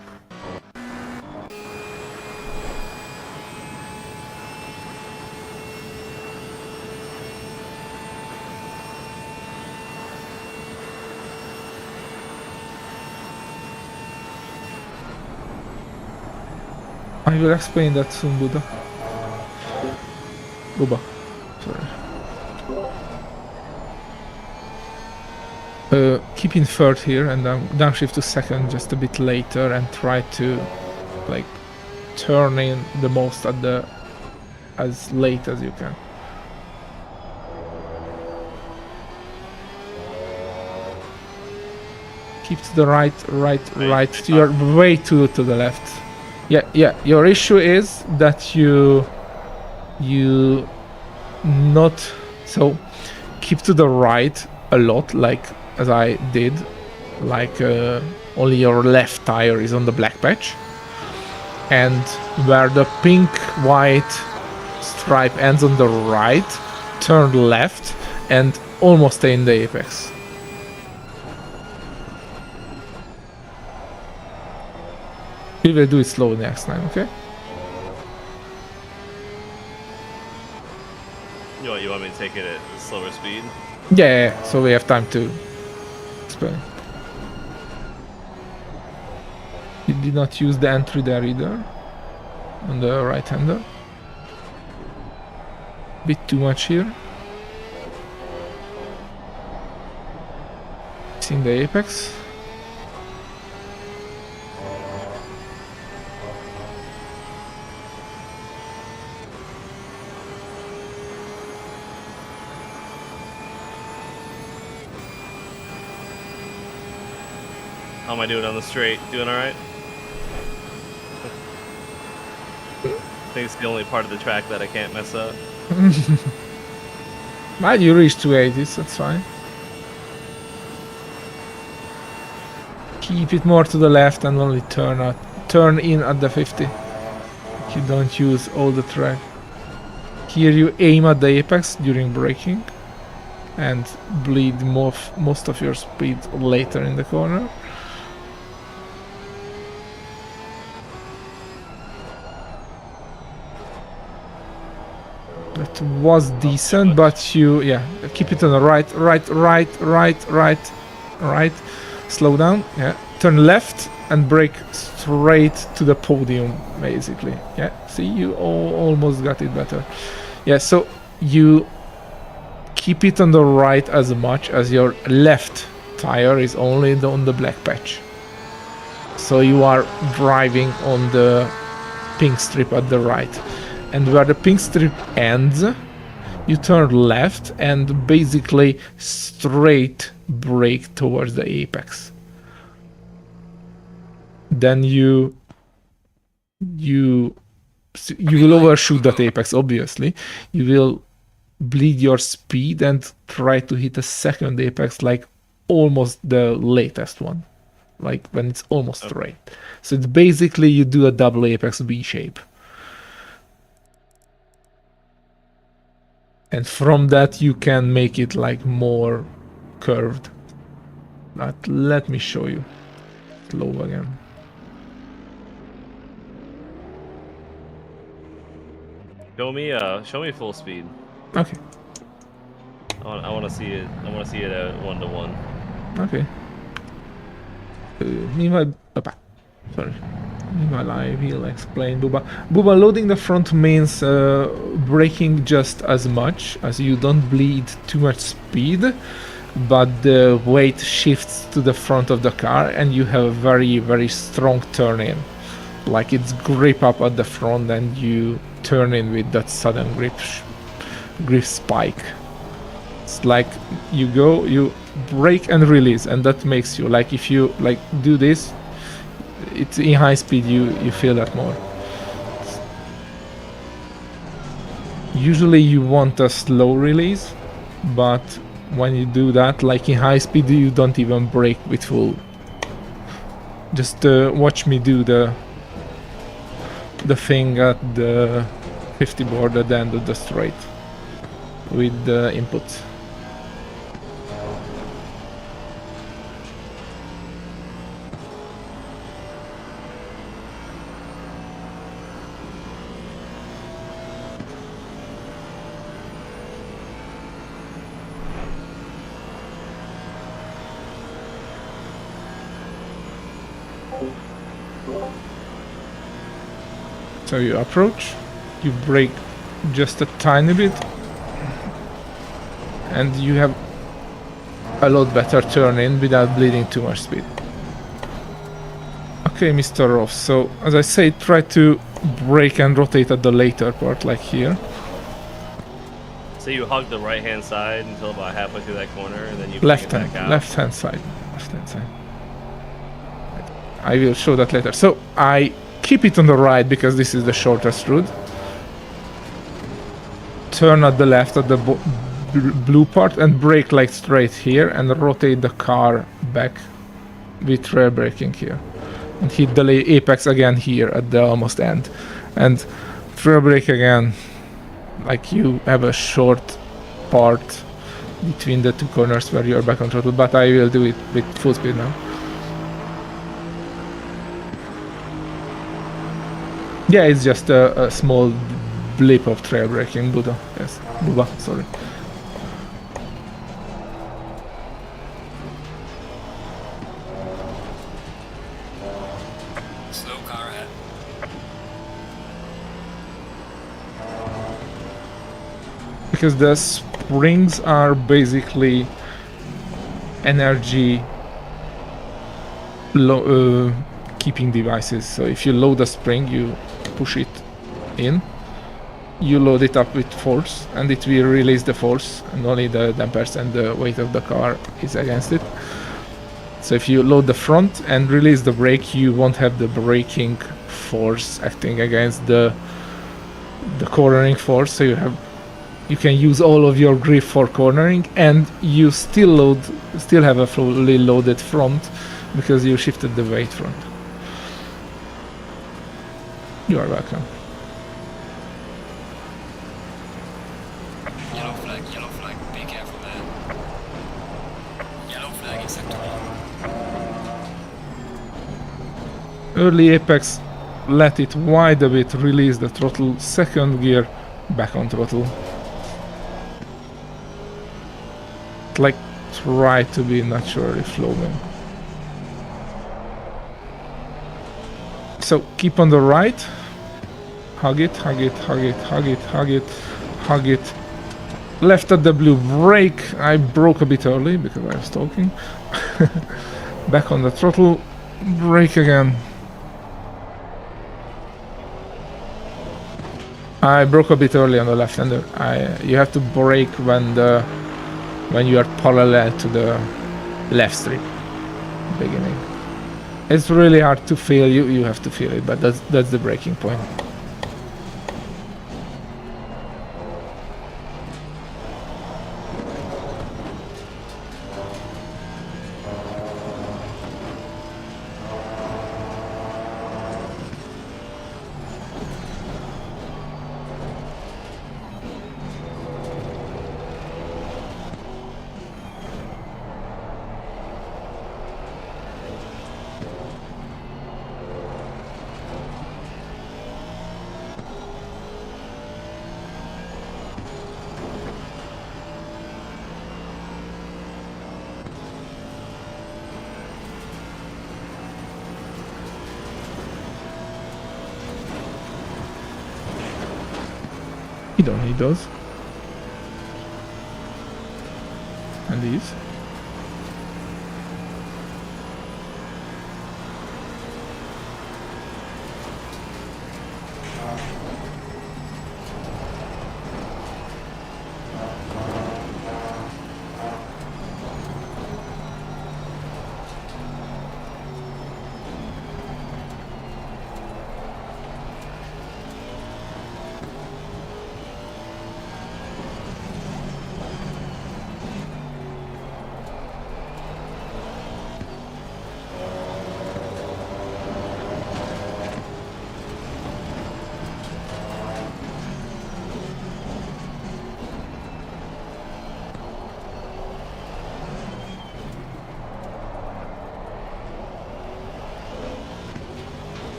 I will explain that soon, Buddha. Buba. Sorry. Keep in third here and downshift to second just a bit later and try to like turn in the most at the as late as you can. Keep to the right. You are way too to the left. Yeah. Your issue is that you not so keep to the right a lot, like as I did, like only your left tire is on the black patch, and where the pink white stripe ends on the right, turn left and almost stay in the apex. We will do it slow next time, okay? You want me to take it at a slower speed? Yeah, so we have time to explain. You did not use the entry there either, on the right-hander. Bit too much here. It's in the apex. How am I doing on the straight? Doing alright? I think it's the only part of the track that I can't mess up. Well, you reached 280s, that's fine. Keep it more to the left and only turn in at the 50. You don't use all the track. Here you aim at the apex during braking and bleed most of your speed later in the corner. That was decent, but yeah, keep it on the right. Slow down, yeah. Turn left and brake straight to the podium, basically. Yeah, see, you almost got it better. Yeah, so you keep it on the right as much as your left tire is only on the black patch. So you are driving on the pink strip at the right. And where the pink strip ends, you turn left and basically straight brake towards the apex. Then you will overshoot that apex, obviously. You will bleed your speed and try to hit a second apex, like almost the latest one, like when it's almost straight. So it's basically you do a double apex V shape. And from that you can make it like more curved. But let me show you. Slow again. Show me full speed. Okay. I want to see it. I want to see it at 1-to-1. Okay. Meanwhile, sorry. Meanwhile, I will explain Buba. Buba, loading the front means braking just as much as you don't bleed too much speed, but the weight shifts to the front of the car and you have a very, very strong turn in. Like it's grip up at the front and you turn in with that sudden grip spike. It's like you go, you brake and release, and that makes you, like if you like do this, it's in high speed you feel that more. Usually you want a slow release, but when you do that, like in high speed, you don't even brake with full. Just watch me do the thing at the 50 board at the end of the straight with the inputs. So you approach, you brake just a tiny bit, and you have a lot better turn in without bleeding too much speed. Okay, Mr. Ross, so as I say, try to brake and rotate at the later part, like here. So you hug the right hand side until about halfway through that corner, and then you bring it back out. Left hand side. I will show that later. So I keep it on the right because this is the shortest route. Turn at the left at the blue part and brake like straight here and rotate the car back with rear braking here. And hit the apex again here at the almost end. And rear brake again, like you have a short part between the two corners where you're back on throttle, but I will do it with full speed now. Yeah, it's just a small blip of trail braking, Buddha. Yes, Buba, sorry. Slow car ahead. Because the springs are basically energy keeping devices. So if you load a spring, you push it in, you load it up with force, and it will release the force, and only the dampers and the weight of the car is against it. So if you load the front and release the brake, you won't have the braking force acting against the cornering force. So you can use all of your grip for cornering, and you still have a fully loaded front because you shifted the weight front. You are welcome. Yellow flag, be careful there. Yellow flag in sector 1. Early apex, let it wide a bit, release the throttle, second gear, back on throttle. Like, try to be naturally flowing. So keep on the right, hug it, hug it, hug it, hug it, hug it, hug it. Left at the blue, brake. I broke a bit early because I was talking. Back on the throttle, brake again. I broke a bit early on the left hander. You have to brake when you are parallel to the left strip beginning. It's really hard to feel, you have to feel it, but that's the breaking point. You don't need those. And these.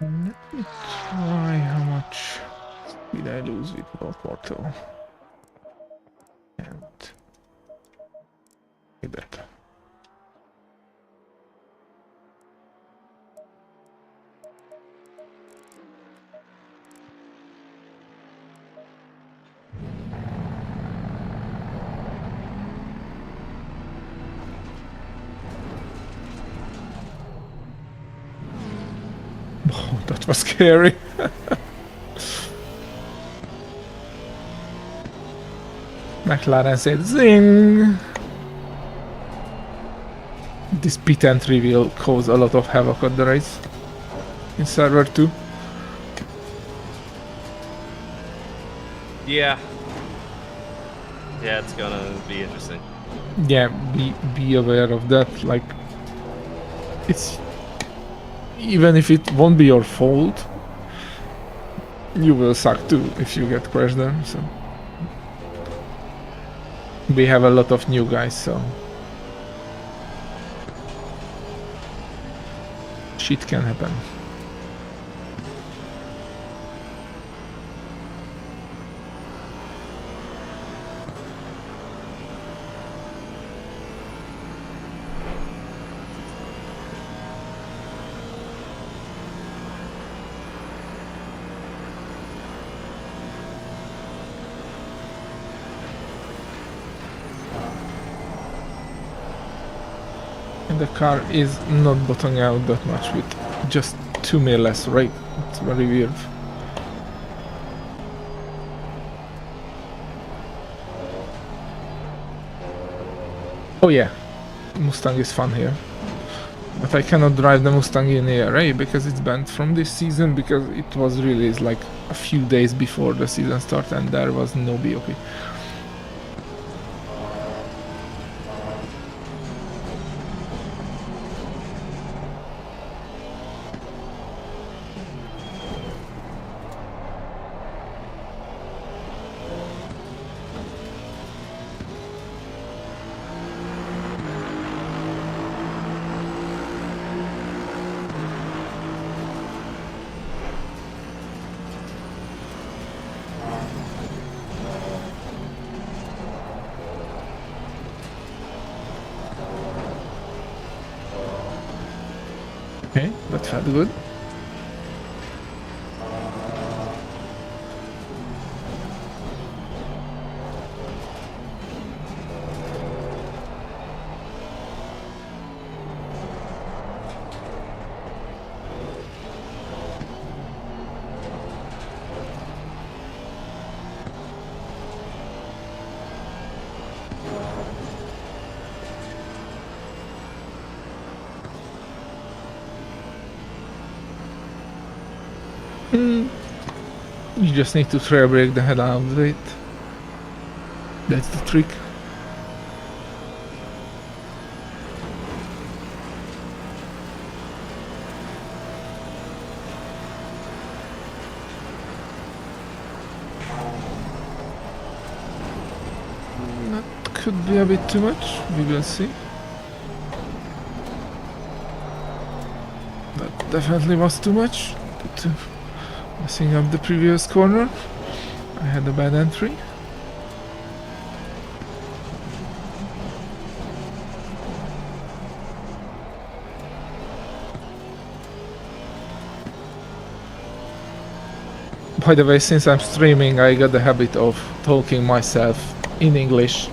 Let me try how much did I lose with World Portal. And like that. Oh, that was scary. McLaren said zing! This pit entry will cause a lot of havoc at the race. In server 2. Yeah. Yeah, it's gonna be interesting. Yeah, be aware of that. Like, it's even if it won't be your fault, you will suck too if you get crashed there. So we have a lot of new guys, so shit can happen. The car is not bottoming out that much with just 2 mil less rate. It's very weird. Oh yeah, Mustang is fun here. But I cannot drive the Mustang in ARA because it's banned from this season because it was released like a few days before the season started and there was no BOP. Okay, that felt good. You just need to trail brake the hell out of it. That's the trick. That could be a bit too much, we will see. That definitely was too much. Messing up the previous corner. I had a bad entry. By the way, since I'm streaming, I got the habit of talking myself in English,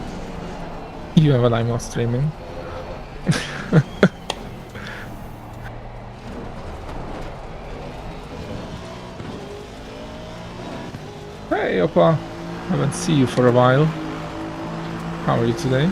even when I'm not streaming. Hey, Oppa. Haven't seen you for a while. How are you today?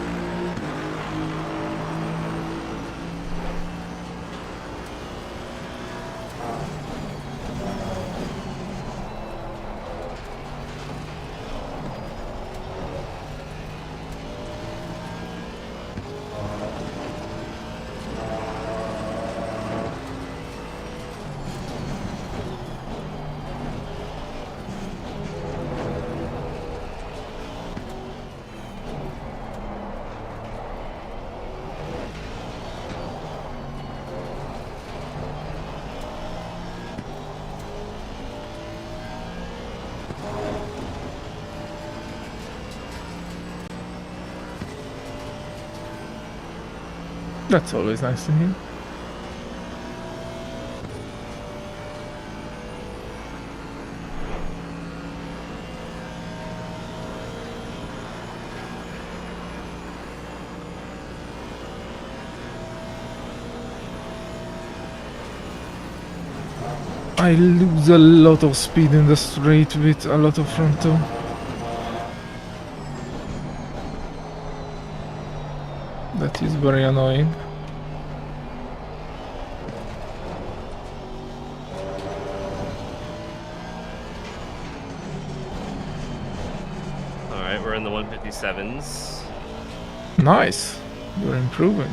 That's always nice to hear. I lose a lot of speed in the straight with a lot of frontal. That is very annoying. Alright, we're in the 157s. Nice. You're improving.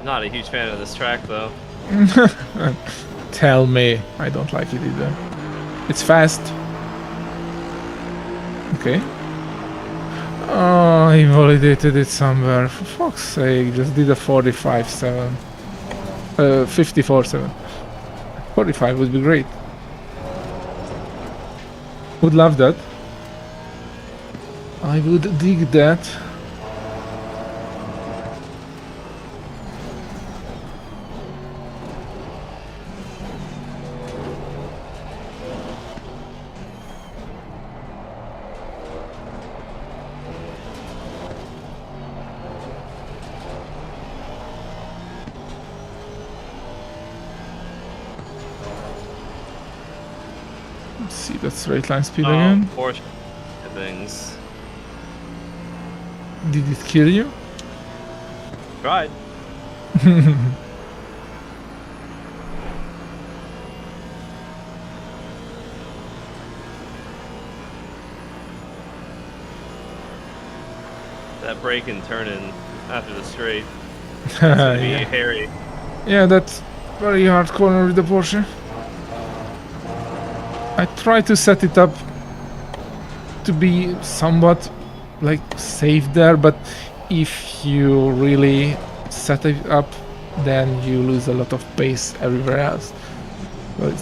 Not a huge fan of this track though. Tell me. I don't like it either. It's fast. Okay. Oh, he validated it somewhere. For fuck's sake, just did a 45.7. 54.7. 45 would be great. Would love that. I would dig that. Let's see that straight line speed again. Porsche things. Did it kill you? Tried. That break and turn in after the straight. It's gonna be Yeah. hairy. Yeah, that's very hard corner with the Porsche. I try to set it up to be somewhat like safe there, but if you really set it up, then you lose a lot of pace everywhere else. So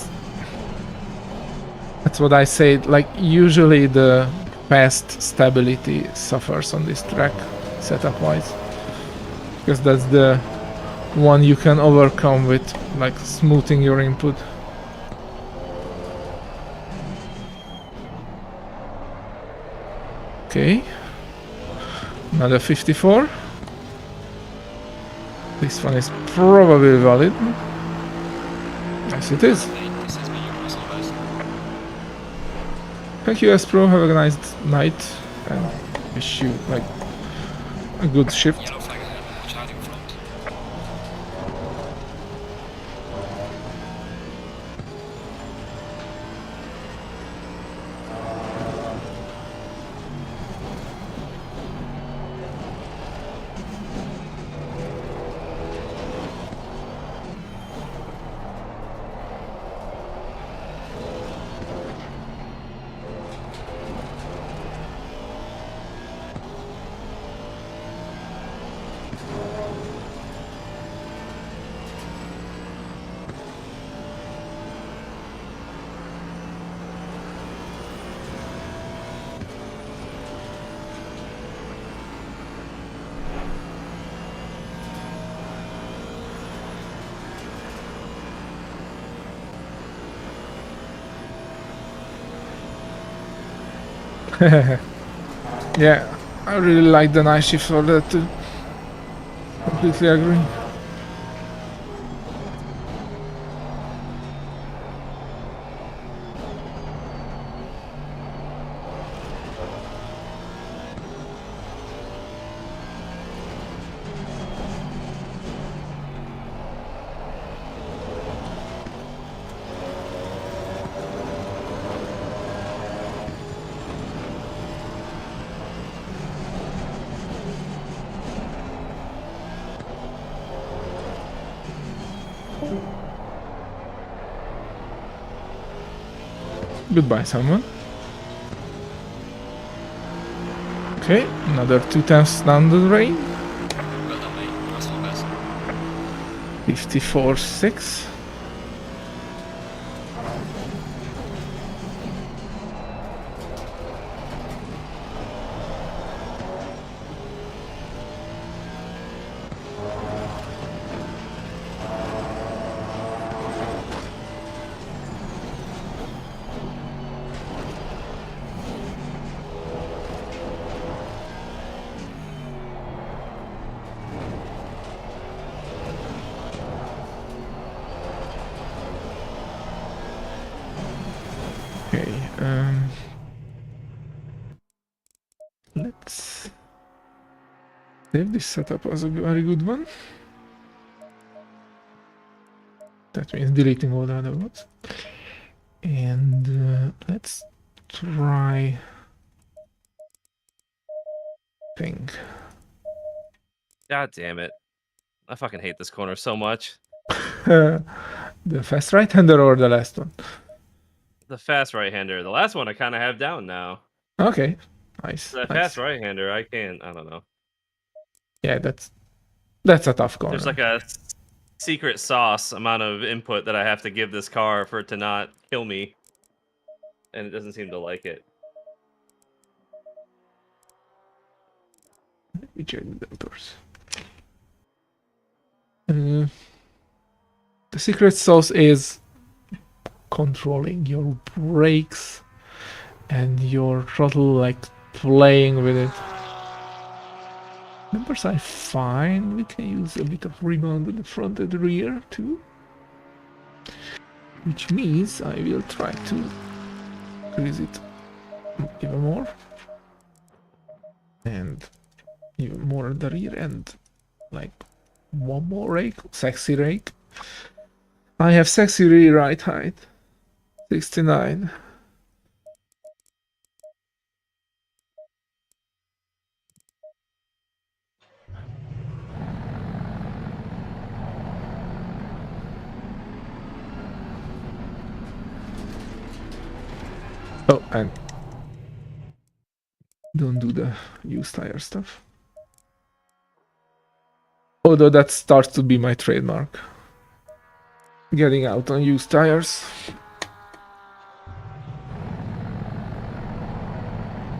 that's what I say. Like usually the fast stability suffers on this track, setup-wise, because that's the one you can overcome with like smoothing your input. Okay, another 54. This one is probably valid. Yes, it is. This has been your personal best. Thank you, Espro. Have a nice night, and wish you like a good shift. Yellow flag ahead. Watch out in front. Yeah, I really like the night shift for that too. Completely agree. Goodbye, someone. Okay, another 2 times down the drain. Well done, mate. That's not best. 54.6. Okay, let's save this setup as a very good one. That means deleting all the other ones. And let's try thing. God damn it. I fucking hate this corner so much. The fast right-hander or the last one? The fast right-hander. The last one I kind of have down now. Okay, nice. The nice. fast right-hander, I don't know. Yeah, that's a tough corner. There's like a secret sauce amount of input that I have to give this car for it to not kill me. And it doesn't seem to like it. Let me check the dampers. The secret sauce is controlling your brakes and your throttle, like playing with it. Numbers are fine. We can use a bit of rebound in the front and the rear too. Which means I will try to increase it even more. And even more at the rear end. Like one more rake, sexy rake. I have sexy rear right height. 69. Oh, and don't do the used tire stuff. Although that starts to be my trademark. Getting out on used tires.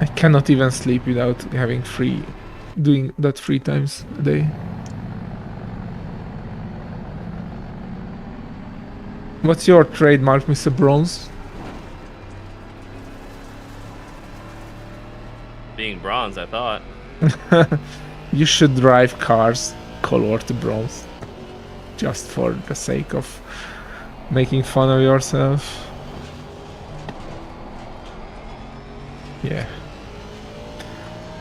I cannot even sleep without having doing that 3 times a day. What's your trademark, Mr. Bronze? Being bronze, I thought. You should drive cars colored bronze. Just for the sake of making fun of yourself. Yeah.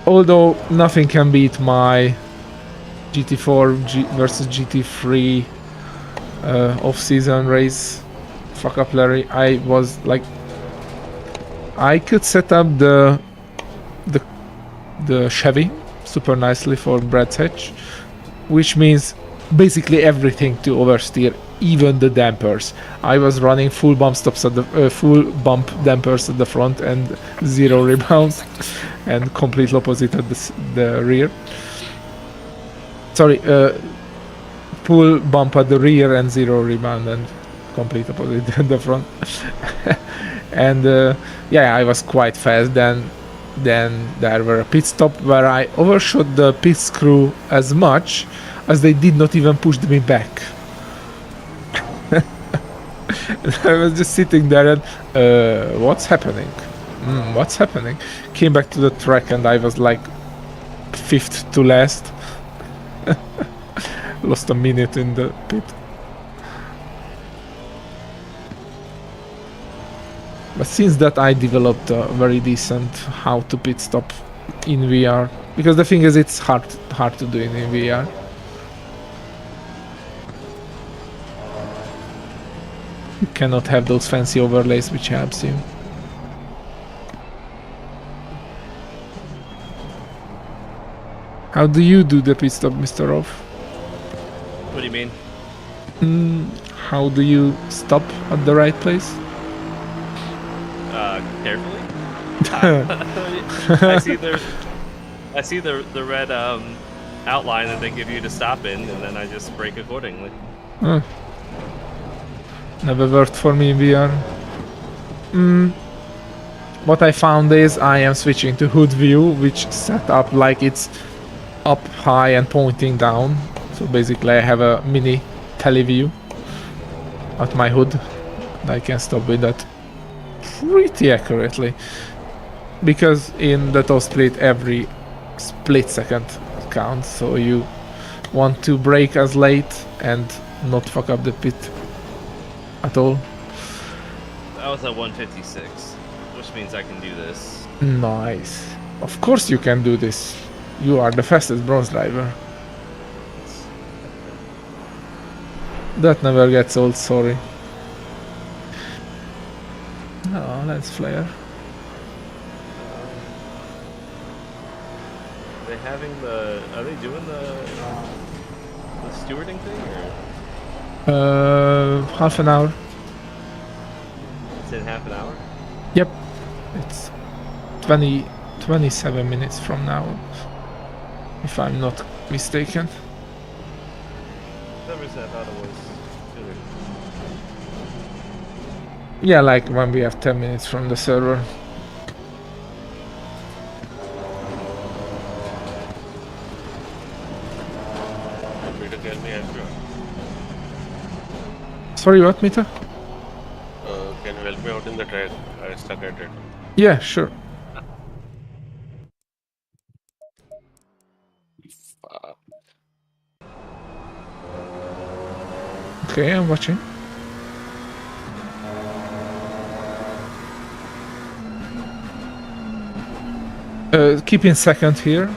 Although nothing can beat my GT4 versus GT3 off-season race fuck up Larry. I was like, I could set up the Chevy super nicely for Brad's hatch, which means basically everything to oversteer, even the dampers. I was running full bump stops at the full bump dampers at the front and 0 rebounds, and complete opposite at the rear. Sorry, full bump at the rear and 0 rebound, and complete opposite at the front. And yeah, I was quite fast. Then there were a pit stop where I overshot the pit crew as much as they did not even push me back. I was just sitting there and what's happening? What's happening? Came back to the track and I was like 5th to last. Lost a minute in the pit. But since that I developed a very decent how to pit stop in VR. Because the thing is, it's hard to do it in VR. You cannot have those fancy overlays, which helps you. How do you do the pit stop, Mr. Rolf? What do you mean? How do you stop at the right place? Carefully. I see the red outline that they give you to stop in, and then I just brake accordingly. Never worked for me in VR. What I found is I am switching to hood view, which set up like it's up high and pointing down. So basically I have a mini tele view at my hood. I can stop with that pretty accurately. Because in the top split every split second counts, so you want to brake as late and not fuck up the pit at all. I was at 156, which means I can do this. Nice. Of course you can do this. You are the fastest bronze driver. That never gets old, sorry. Oh, lens flare. Are they doing the stewarding thing, or? Half an hour. It's in half an hour? Yep. It's 27 minutes from now, if I'm not mistaken. For some reason I thought it was sooner. Yeah, like when we have 10 minutes from the server. Sorry, what, Mita? Can you help me out in the track? I stuck at it. Yeah, sure. Okay, I'm watching. Keep in second here,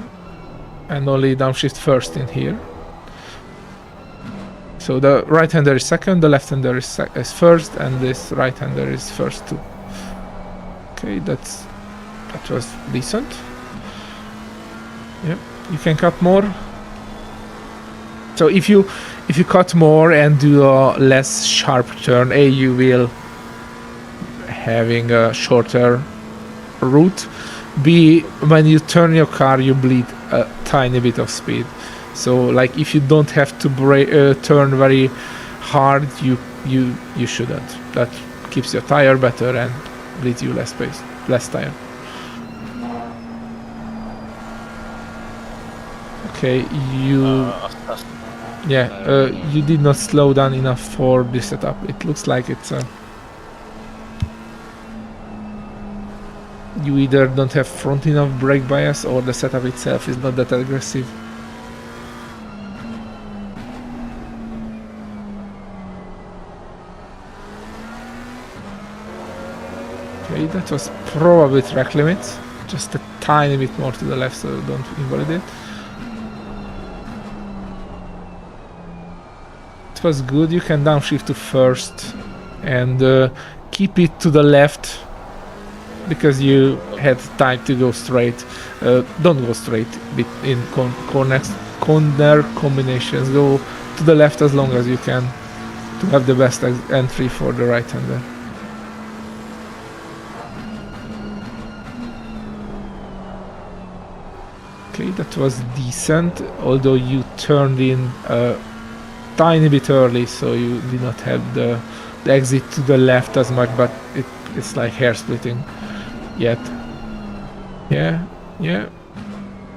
and only downshift first in here. So the right-hander is second, the left-hander is first, and this right-hander is first too. Okay, that was decent. Yep, you can cut more. So if you cut more and do a less sharp turn, A, you will having a shorter route. B, when you turn your car, you bleed a tiny bit of speed. So like if you don't have to turn very hard, you shouldn't. That keeps your tire better and bleeds you less tire. Okay, you did not slow down enough for this setup. It looks like it's you either don't have front enough brake bias or the setup itself is not that aggressive. Okay, that was probably track limits. Just a tiny bit more to the left, so don't invalidate. It was good. You can downshift to first and keep it to the left because you had time to go straight. Don't go straight in corner combinations. Go to the left as long as you can to have the best entry for the right-hander. Okay, that was decent, although you turned in a tiny bit early, so you did not have the exit to the left as much, but it's like hair splitting yet. Yeah,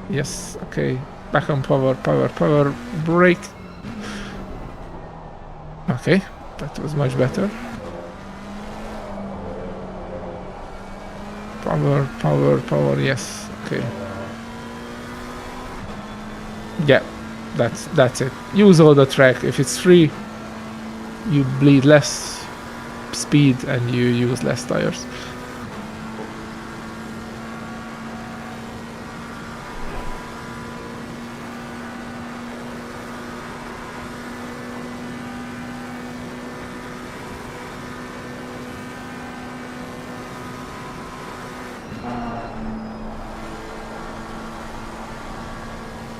yes, okay, back on power, brake. Okay, that was much better. Power, yes, okay. Yeah, that's it. Use all the track. If it's free, you bleed less speed and you use less tires.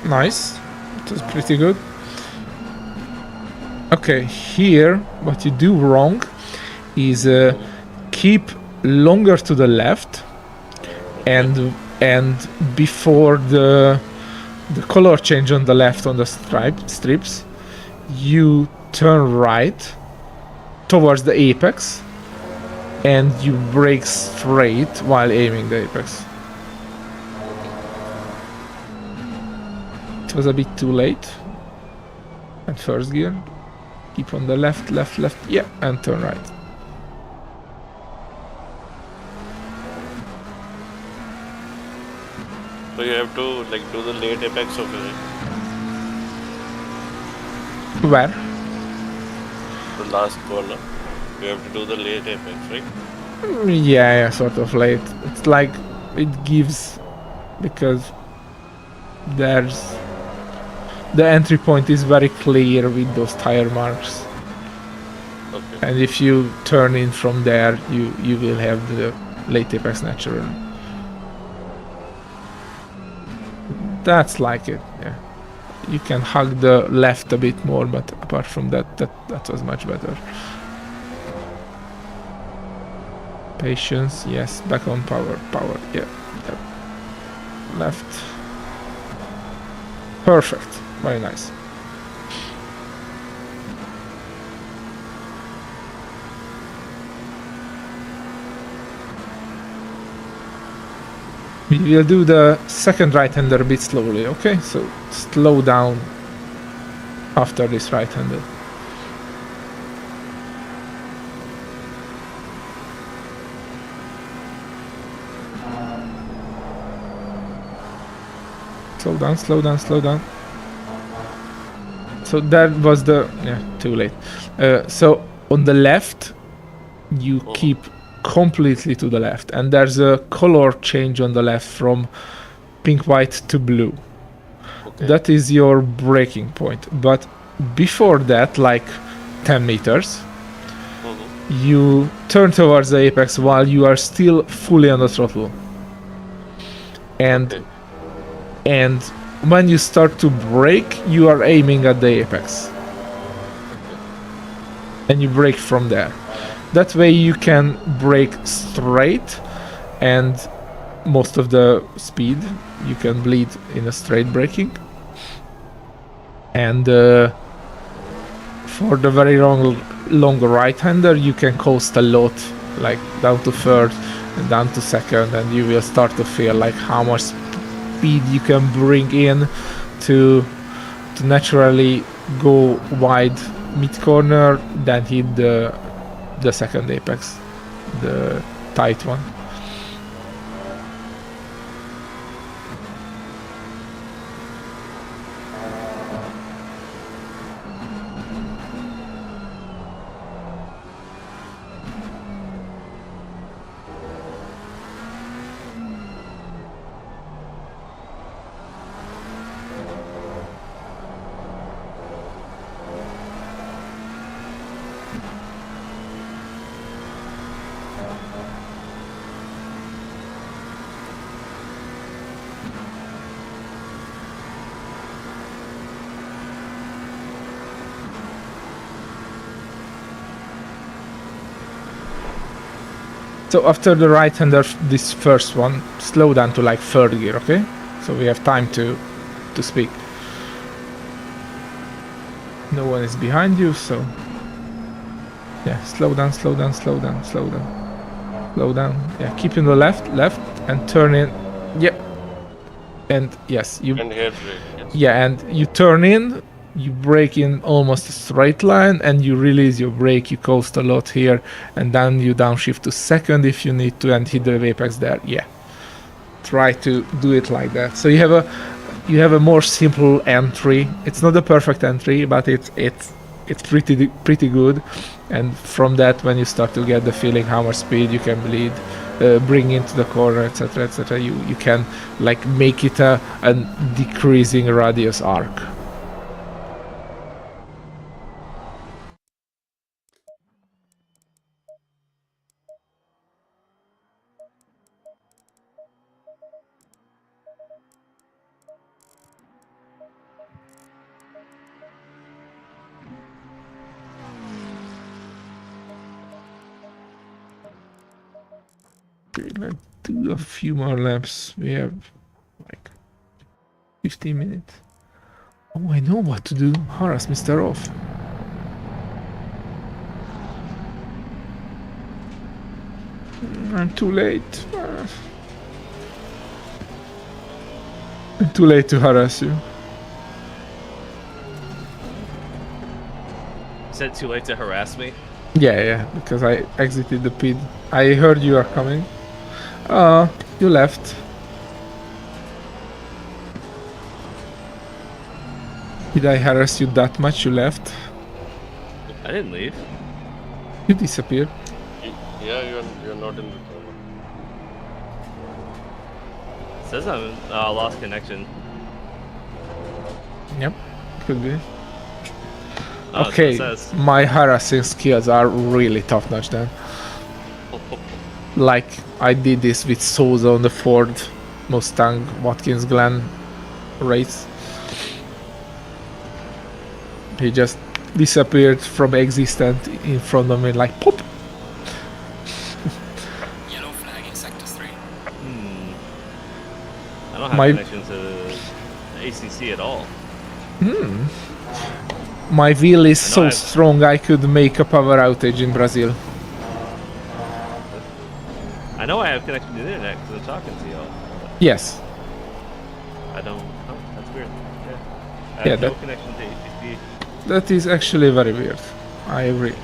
Nice. It was pretty good. Okay, here what you do wrong is keep longer to the left, and before the color change on the left on the strips, you turn right towards the apex, and you brake straight while aiming the apex. It was a bit too late at first gear. Keep on the left, yeah, and turn right. So you have to like do the late apex of it. Where? The last corner. You have to do the late apex, right? Yeah, sort of late. It's like it gives, because there's the entry point is very clear with those tire marks. Okay. And if you turn in from there, you will have the late apex naturally. That's like it, yeah. You can hug the left a bit more, but apart from that, that was much better. Patience, yes. Back on power, yeah. Yep. Left. Perfect. Very nice. We will do the second right-hander a bit slowly, okay? So slow down after this right-hander. Slow down. So that was the... yeah, too late. So on the left, you keep completely to the left, and there's a color change on the left from pink, white to blue. Okay. That is your braking point. But before that, like 10 meters, you turn towards the apex while you are still fully on the throttle. And and when you start to brake, you are aiming at the apex. And you brake from there. That way you can brake straight, and most of the speed you can bleed in a straight braking. And for the very long right-hander, you can coast a lot, like down to third and down to second, and you will start to feel like how much speed you can bring in to naturally go wide mid-corner, then hit the second apex, the tight one. So after the right-hander, this first one, slow down to like third gear, okay? So we have time to speak. No one is behind you, so yeah, slow down. Yeah, keep in the left, and turn in. Yeah, and yes, you. And here brake. Yes. Yeah, and you turn in you brake in almost a straight line and you release your brake, you coast a lot here, and then you downshift to second if you need to and hit the apex there. Yeah, try to do it like that. So you have a more simple entry. It's not a perfect entry, but it's pretty good. And from that, when you start to get the feeling how much speed you can bleed, bring into the corner, etc., you can like make it a decreasing radius arc. Let's do a few more laps. We have like 15 minutes. Oh, I know what to do. Harass Mr. Off. I'm too late. I'm too late to harass you. Is it too late to harass me? Yeah, because I exited the pit. I heard you are coming. You left. Did I harass you that much you left? I didn't leave. You disappeared. Yeah, you're not in the corner. It says I'm lost connection. Yep, could be. Oh, that's Okay, what it says. my harassing skills are really top notch then. Like, I did this with Souza on the Ford Mustang Watkins Glen race. He just disappeared from existence in front of me like pop. Yellow flag in sector 3. I don't have My- connection to the ACC at all. My wheel is I know so I've- strong I could make a power outage in Brazil. I know I have connection to the internet because I'm talking to y'all. Yes. I don't. Oh, that's weird. Yeah. I Yeah, have no that- connection to ACC. That is actually very weird. I agree.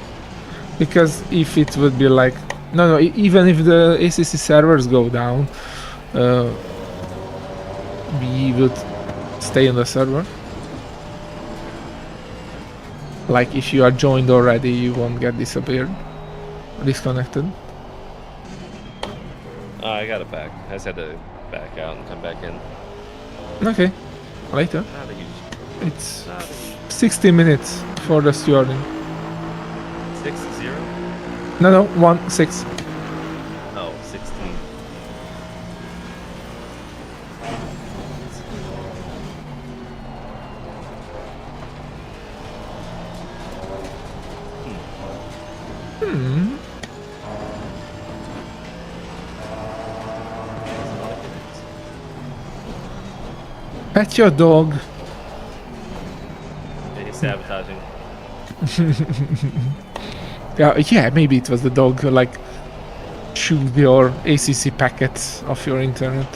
Because if it would be like... No, even if the ACC servers go down, we would stay on the server. Like if you are joined already, you won't get disconnected. Oh, I got it back. I just had to back out and come back in. Okay, later. Not a huge. It's Not a huge. 60 minutes for the stewarding. 6-0? No, 1-6. Oh, 16. Pet your dog. Yeah, he's sabotaging. Yeah, maybe it was the dog who like chewed your ACC packets off your internet.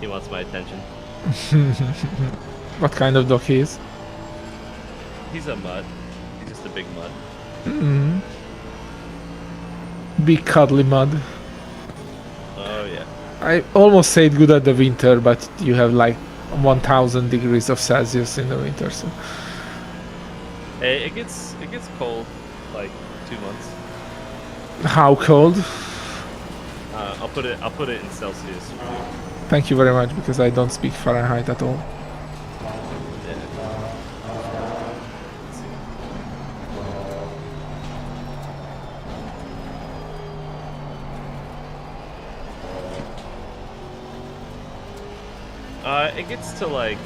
He wants my attention. What kind of dog he is? He's a mutt. He's just a big mutt. Big cuddly mud. Oh yeah. I almost said good at the winter, but you have like 1000 degrees of Celsius in the winter, so Hey, it gets cold like 2 months. how cold? I'll put it in Celsius for you. Thank you very much, because I don't speak Fahrenheit at all. Yeah. Let's see. It gets to like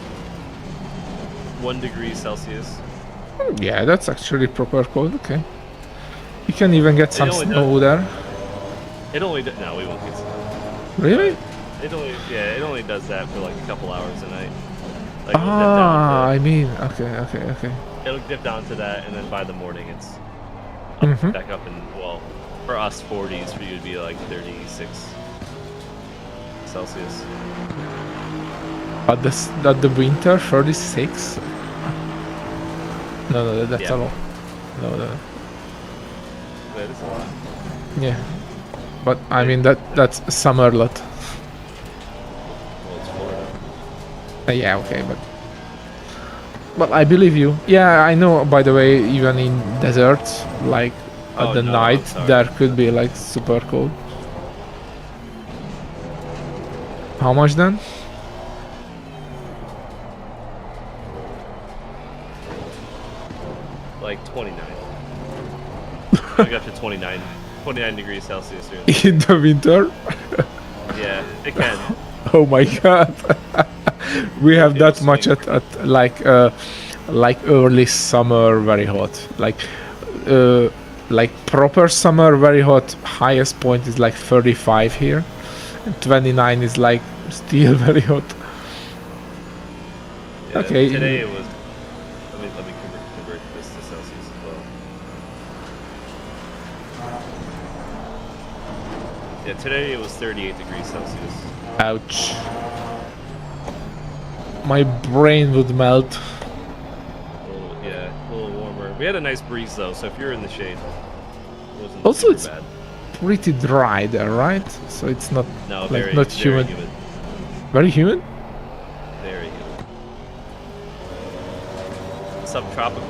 1 degree Celsius. Yeah, that's actually proper cold. Okay, you can even get some only snow there. It only no, we won't get snow. Really? It only does that for like a couple hours a night. Like it'll dip down Ah, to- I mean, okay. It'll dip down to that, and then by the morning it's Mhm. back up in, well, for us 40s, for you it'd be like 36 Celsius. At the winter 36. No, that's Yeah. a lot. No. That is a lot. Yeah, but I mean that's summer lot. Well, it's Florida. Yeah, okay, but I believe you. Yeah, I know. By the way, even in deserts, like at Oh, the no, night, I'm sorry. there could be like super cold. How much then? Like 29. I got to 29 degrees Celsius here. In the winter? Yeah, it can. Oh my god. We have It'll that much swing. at like early summer, very hot. Like proper summer, very hot. Highest point is like 35 here, and 29 is like still very hot. Yeah, Okay. Today it was. Let me convert this to Celsius as well. Yeah, today it was 38 degrees Celsius. Ouch. My brain would melt. A little warmer. We had a nice breeze though, so if you're in the shade, it wasn't Also, super it's bad. pretty dry there, right? So it's not No, like very, not very humid. humid. Very humid? Very humid. Subtropical.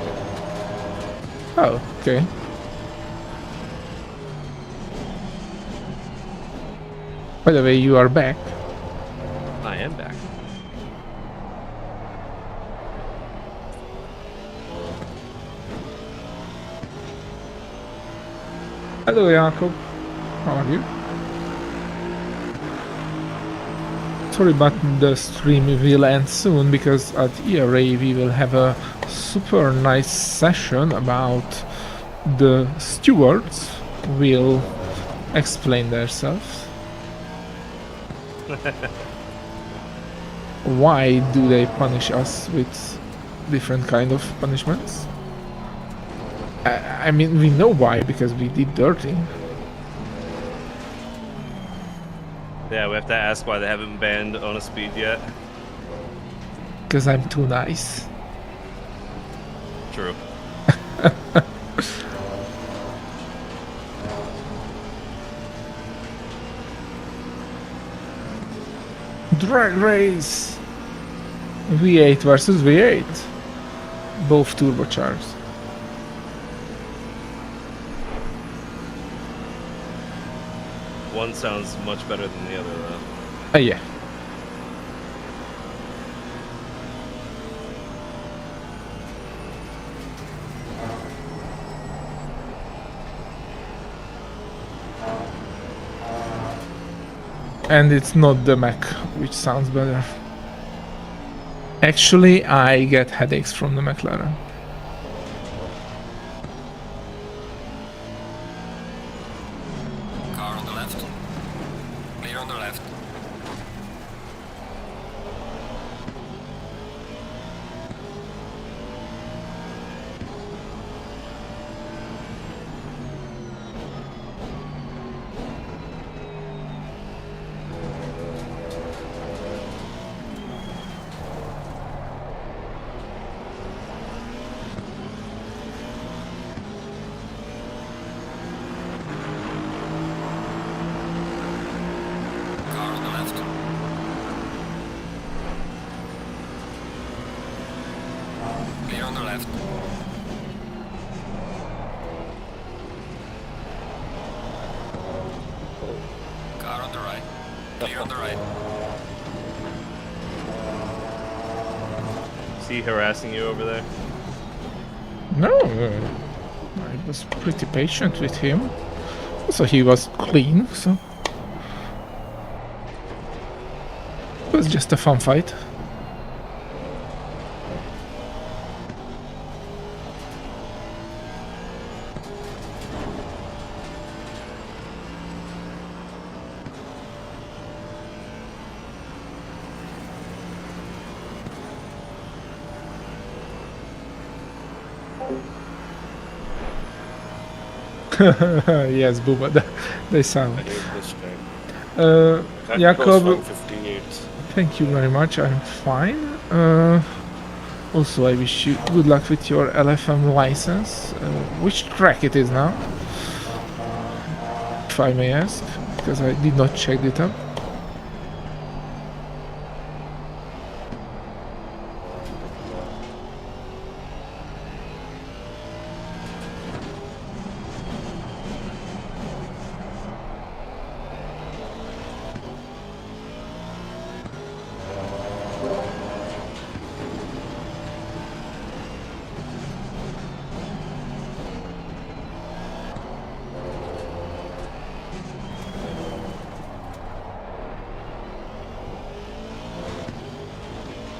Oh, okay. By the way, you are back. I am back. Hello, Jakob. How are you? Sorry, but the stream will end soon because at ERA we will have a super nice session about the stewards will explain themselves. Why do they punish us with different kind of punishments? I mean, we know why, because we did dirty. Yeah, we have to ask why they haven't banned on a speed yet. Because I'm too nice. True. Drag race! V8 versus V8. Both turbocharged. One sounds much better than the other though. Yeah. And it's not the Mac, which sounds better. Actually, I get headaches from the McLaren. Car on the left. Clear on the left. Car on the left. Clear on the left. Car on the right. Clear on the right. Is he harassing you over there? No, I was pretty patient with him. Also, he was clean, so it was just a fun fight. Yes, Booba, they sound. I need this time. Uh, That Jakob, goes 158. Thank you very much. I'm fine. Also, I wish you good luck with your LFM license. Which track it is now? If I may ask, because I did not check it up.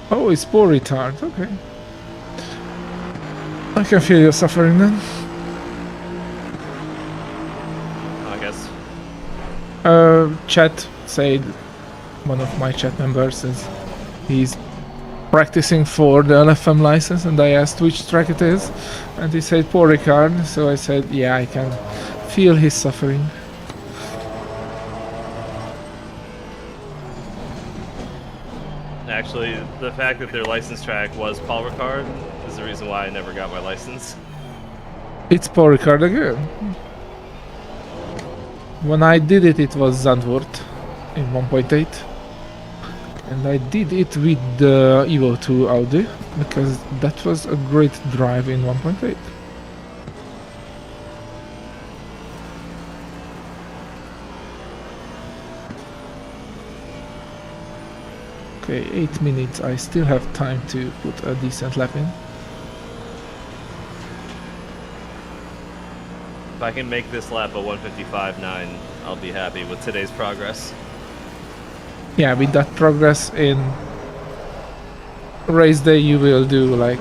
Oh, it's poor Ricard. Okay. I can feel your suffering then. I guess. Chat said, one of my chat members says he's practicing for the LFM license, and I asked which track it is, and he said poor Ricard. So I said, yeah, I can feel his suffering. Actually, the fact that their license track was Paul Ricard is the reason why I never got my license. It's poor Ricard again. When I did it, it was Zandvoort in 1.8. And I did it with the Evo 2 Audi, because that was a great drive in 1.8. Okay, 8 minutes. I still have time to put a decent lap in. If I can make this lap a 155.9, I'll be happy with today's progress. Yeah, with that progress in race day, you will do like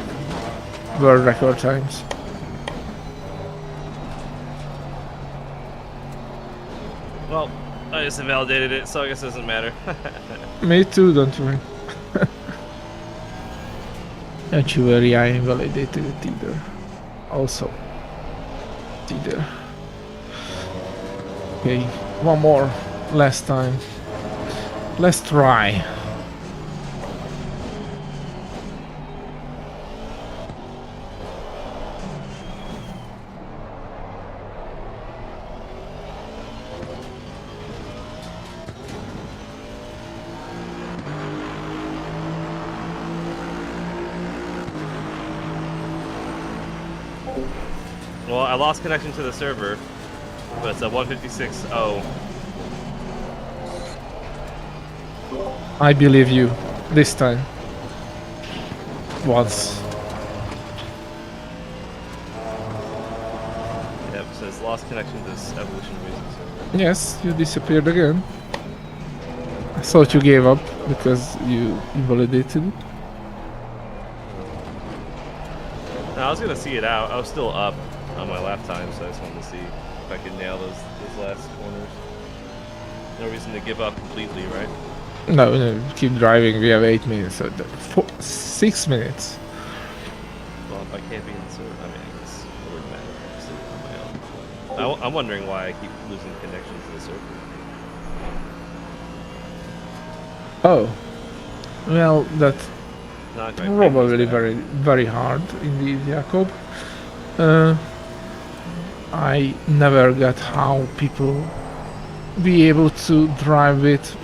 world record times. Well, I just invalidated it, so I guess it doesn't matter. Me too, don't worry. Don't you worry, I invalidated it either. Also. Either. Okay, one more. Last time. Let's try. Well, I lost connection to the server, but it's a 156.0. I believe you. This time. Once. Yep, it says lost connection to this evolution reasons. Yes, you disappeared again. I thought you gave up because you invalidated it. No, I was gonna see it out. I was still up on my lap time, so I just wanted to see if I could nail those last corners. No reason to give up completely, right? No, no, keep driving. We have 8 minutes. So 6 minutes. Well, if I can't be in the server, I mean, I guess it wouldn't matter. I just did it on my own. I'm wondering why I keep losing connection to the server. Oh. Well, that's Not quite probably famous, very hard indeed, Jakob. I never got how people be able to drive with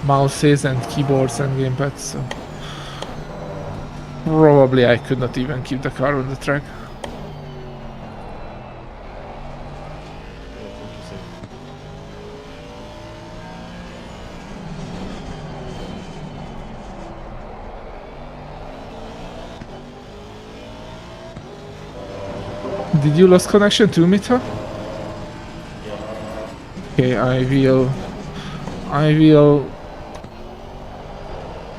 mouses and keyboards and gamepads, so probably I could not even keep the car on the track. That's interesting. Did you lose connection too, Mita? Okay, I will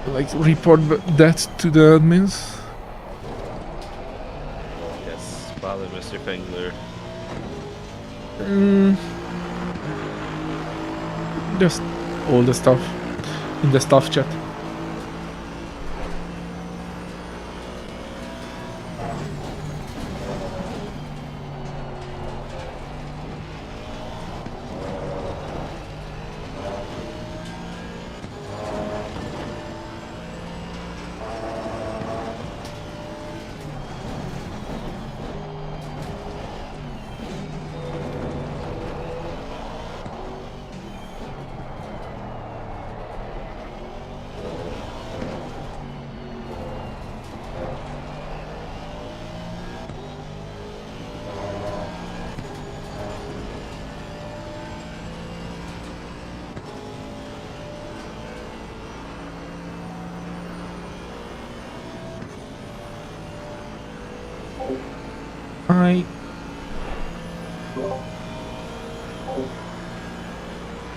like report that to the admins. Yes, bother Mr. Fengler. Just all the stuff in the staff chat.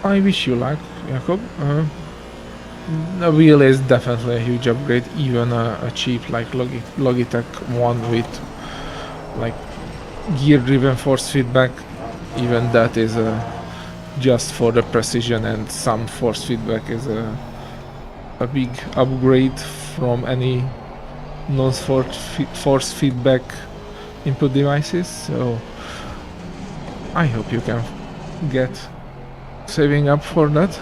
I wish you luck, Jakob. The wheel is definitely a huge upgrade, even a cheap like Logitech one with like gear-driven force feedback. Even that is just for the precision, and some force feedback is a big upgrade from any non-force feedback input devices. So I hope you can get saving up for that.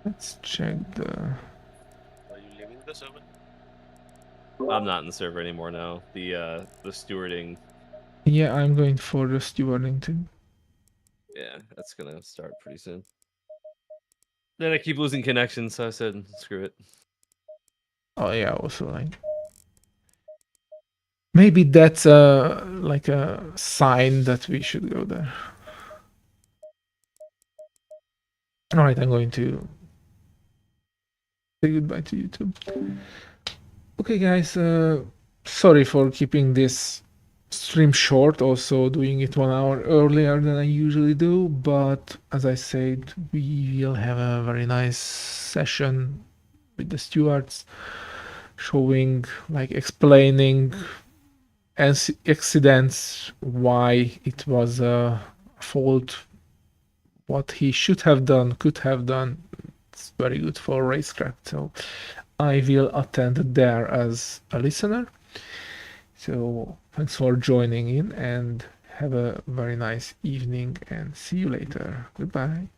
Let's check the... Are you leaving the server? I'm not in the server anymore now. The stewarding, Yeah, I'm going for the stewarding too. yeah, that's gonna start pretty soon. Then I keep losing connection, so I said, screw it. Oh yeah, also like... Maybe that's like a sign that we should go there. Alright, I'm going to say goodbye to you too. Okay guys, sorry for keeping this stream short, also doing it 1 hour earlier than I usually do, but as I said, we will have a very nice session with the stewards, showing, like explaining accidents, why it was a fault, what he should have done, could have done. It's very good for racecraft, so I will attend there as a listener. So thanks for joining in, and have a very nice evening, and see you later. Goodbye.